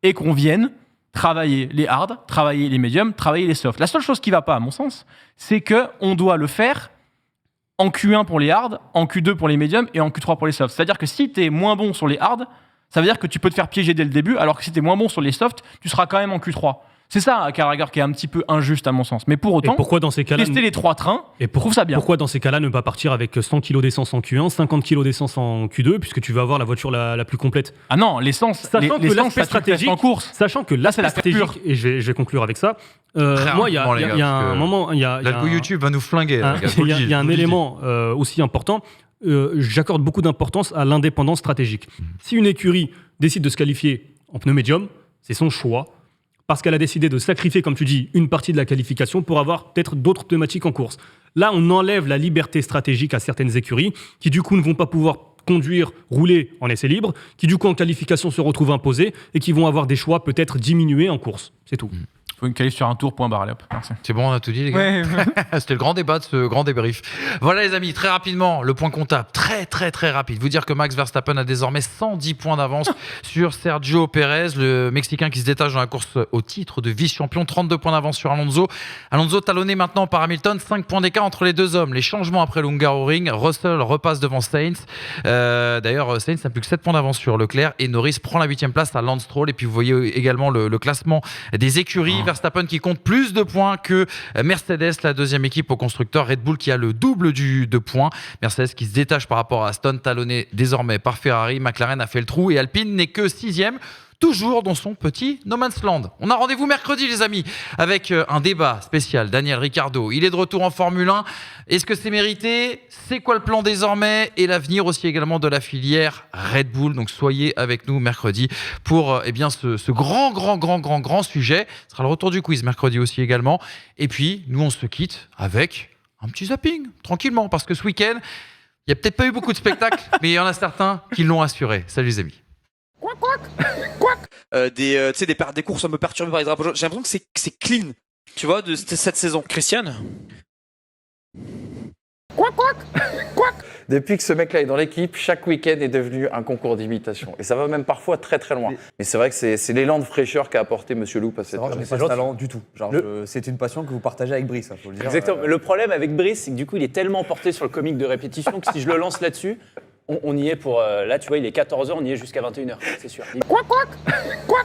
et qu'on vienne travailler les hards, travailler les médiums, travailler les softs. La seule chose qui ne va pas, à mon sens, c'est qu'on doit le faire en Q1 pour les hards, en Q2 pour les médiums et en Q3 pour les softs. C'est-à-dire que si tu es moins bon sur les hards, ça veut dire que tu peux te faire piéger dès le début, alors que si tu es moins bon sur les softs, tu seras quand même en Q3. C'est ça, à Carragher, qui est un petit peu injuste à mon sens. Mais pour autant, tester les 3 trains, je trouve ça bien. Pourquoi dans ces cas-là ne pas partir avec 100 kg d'essence en Q1, 50 kg d'essence en Q2, puisque tu vas avoir la voiture la plus complète? Ah non, l'essence, l'aspect stratégique en course. Sachant que l'aspect stratégique, et je vais conclure avec ça, moi, il y a un moment... L'algo YouTube va nous flinguer. Il y a un élément aussi important. J'accorde beaucoup d'importance à l'indépendance stratégique. Si une écurie décide de se qualifier en pneu médium, c'est son choix, parce qu'elle a décidé de sacrifier, comme tu dis, une partie de la qualification pour avoir peut-être d'autres pneumatiques en course. Là, on enlève la liberté stratégique à certaines écuries qui, du coup, ne vont pas pouvoir conduire, rouler en essai libre, qui, du coup, en qualification se retrouvent imposés et qui vont avoir des choix peut-être diminués en course. C'est tout. Faut une qualif sur un tour, point barre, allez hop. Merci. C'est bon, on a tout dit, les gars. Ouais. C'était le grand débat de ce grand débrief. Voilà, les amis, très rapidement, le point comptable, très rapide. Vous dire que Max Verstappen a désormais 110 points d'avance sur Sergio Pérez, le Mexicain qui se détache dans la course au titre de vice-champion. 32 points d'avance sur Alonso. Alonso talonné maintenant par Hamilton, 5 points d'écart entre les deux hommes. Les changements après le Hungaroring, Russell repasse devant Sainz. D'ailleurs, Sainz n'a plus que 7 points d'avance sur Leclerc et Norris prend la 8e place à Lance Stroll. Et puis vous voyez également le classement des écuries. Verstappen qui compte plus de points que Mercedes, la deuxième équipe au constructeur. Red Bull qui a le double de points. Mercedes qui se détache par rapport à Aston, talonné désormais par Ferrari. McLaren a fait le trou et Alpine n'est que 6e. toujours dans son petit No Man's Land. On a rendez-vous mercredi, les amis, avec un débat spécial. Daniel Ricciardo, il est de retour en Formule 1. Est-ce que c'est mérité? C'est quoi le plan désormais? Et l'avenir aussi également de la filière Red Bull. Donc soyez avec nous mercredi pour ce grand sujet. Ce sera le retour du quiz mercredi aussi également. Et puis, nous, on se quitte avec un petit zapping, tranquillement, parce que ce week-end, il n'y a peut-être pas eu beaucoup de spectacles, mais il y en a certains qui l'ont assuré. Salut les amis. Des courses un peu perturbées par les drapeaux jaunes. J'ai l'impression que c'est clean, tu vois, de cette saison. Christiane? Depuis que ce mec-là est dans l'équipe, chaque week-end est devenu un concours d'imitation. Et ça va même parfois très très loin. Mais c'est vrai que c'est l'élan de fraîcheur qu'a apporté Monsieur Loup à cette Je n'ai pas de talent du tout. C'est une passion que vous partagez avec Brice, faut le dire. Exactement. Le problème avec Brice, c'est que du coup, il est tellement porté sur le comique de répétition que si je le lance là-dessus, on y est pour... là, tu vois, il est 14h, on y est jusqu'à 21h, c'est sûr.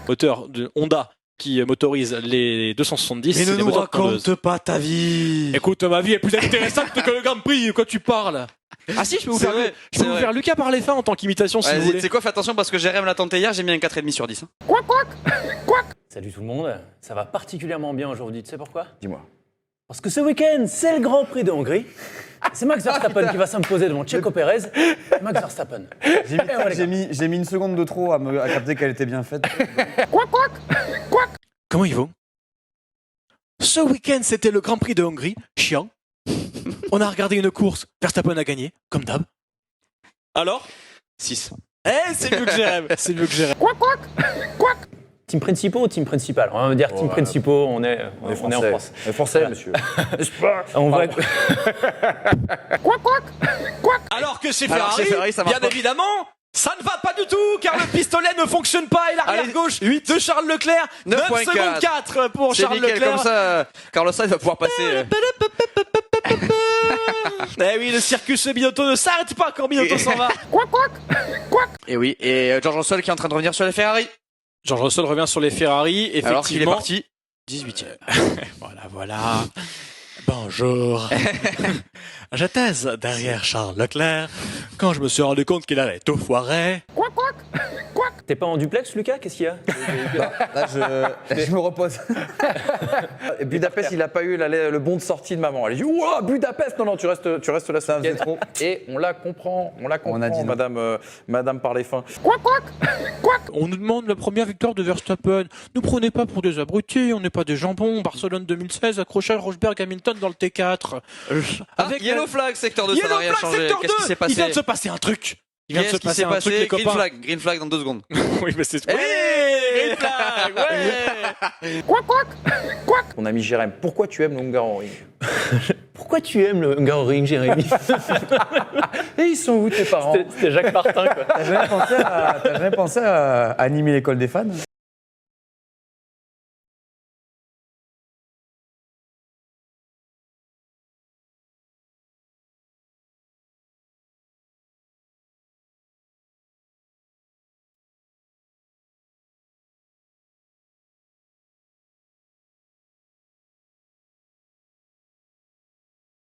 Moteur de Honda qui motorise les 270. Mais ne les nous moteurs raconte tondeuses. pas ta vie. Écoute, ma vie est plus intéressante que le Grand Prix, de quoi tu parles? Ah si, je peux vous C'est faire, vrai, je peux c'est vous vrai. faire Lucas parler fin en tant qu'imitation si vous voulez. C'est quoi, fais attention parce que Jérém l'a tenté hier, j'ai mis un 4,5 sur 10. Salut tout le monde, ça va particulièrement bien aujourd'hui, tu sais pourquoi? Dis-moi. Parce que ce week-end, c'est le Grand Prix de Hongrie. C'est Max Verstappen qui va s'imposer devant Checo Pérez. Max Verstappen. J'ai mis une seconde de trop à capter qu'elle était bien faite. Comment il va? Ce week-end, c'était le Grand Prix de Hongrie. Chiant. On a regardé une course. Verstappen a gagné, comme d'hab. Alors 6. C'est mieux que Jérém. C'est mieux que Jérém. Team principaux ou team principal? On va dire team principaux, on est en France. On est français, monsieur. On va... Alors que chez Alors, Ferrari, chez Ferrari, ça marche bien pas. évidemment, ça ne va pas du tout, car le pistolet ne fonctionne pas et l'arrière Allez, gauche de Charles Leclerc. 9 9,4. secondes 4 pour C'est Charles nickel, Leclerc. comme ça, Carlos Sainz va pouvoir passer. Eh oui, le circus Binotto ne s'arrête pas quand Binotto s'en va. Et oui, et George Russell qui est en train de revenir sur les Ferrari. George Russell revient sur les Ferrari, effectivement. Alors qu'il est parti 18e. Voilà. Bonjour. J'étais derrière Charles Leclerc quand je me suis rendu compte qu'il allait tout foirer. T'es pas en duplex, Lucas? Qu'est-ce qu'il y a? Là, je me repose. Et Budapest, il n'a pas eu le bon de sortie de maman. Elle a dit ouah, Budapest. Non, tu restes là. Ça faisait trop. Et on la comprend. On a dit non. Madame par les fins. On nous demande la première victoire de Verstappen. Ne prenez pas pour des abrutis, on n'est pas des jambons. Barcelone 2016, accrochage Rosberg Hamilton dans le T4. Avec Yellow flag, secteur 2, ça n'a Yellow rien flag changé. secteur 2. Qu'est-ce qui s'est passé? Il vient de se passer un truc. Il vient de se Qu'est-ce qui passer s'est un truc, les passé? copains. Green flag dans 2 secondes. Oui, mais c'est... Oui, Green flag, ouais. Mon ami Jérém, pourquoi tu aimes le Hungaroring? Pourquoi tu aimes le Hungaroring, Jérémy? Et ils sont où tes parents? C'était Jacques Martin, quoi. T'as jamais pensé à animer l'école des fans?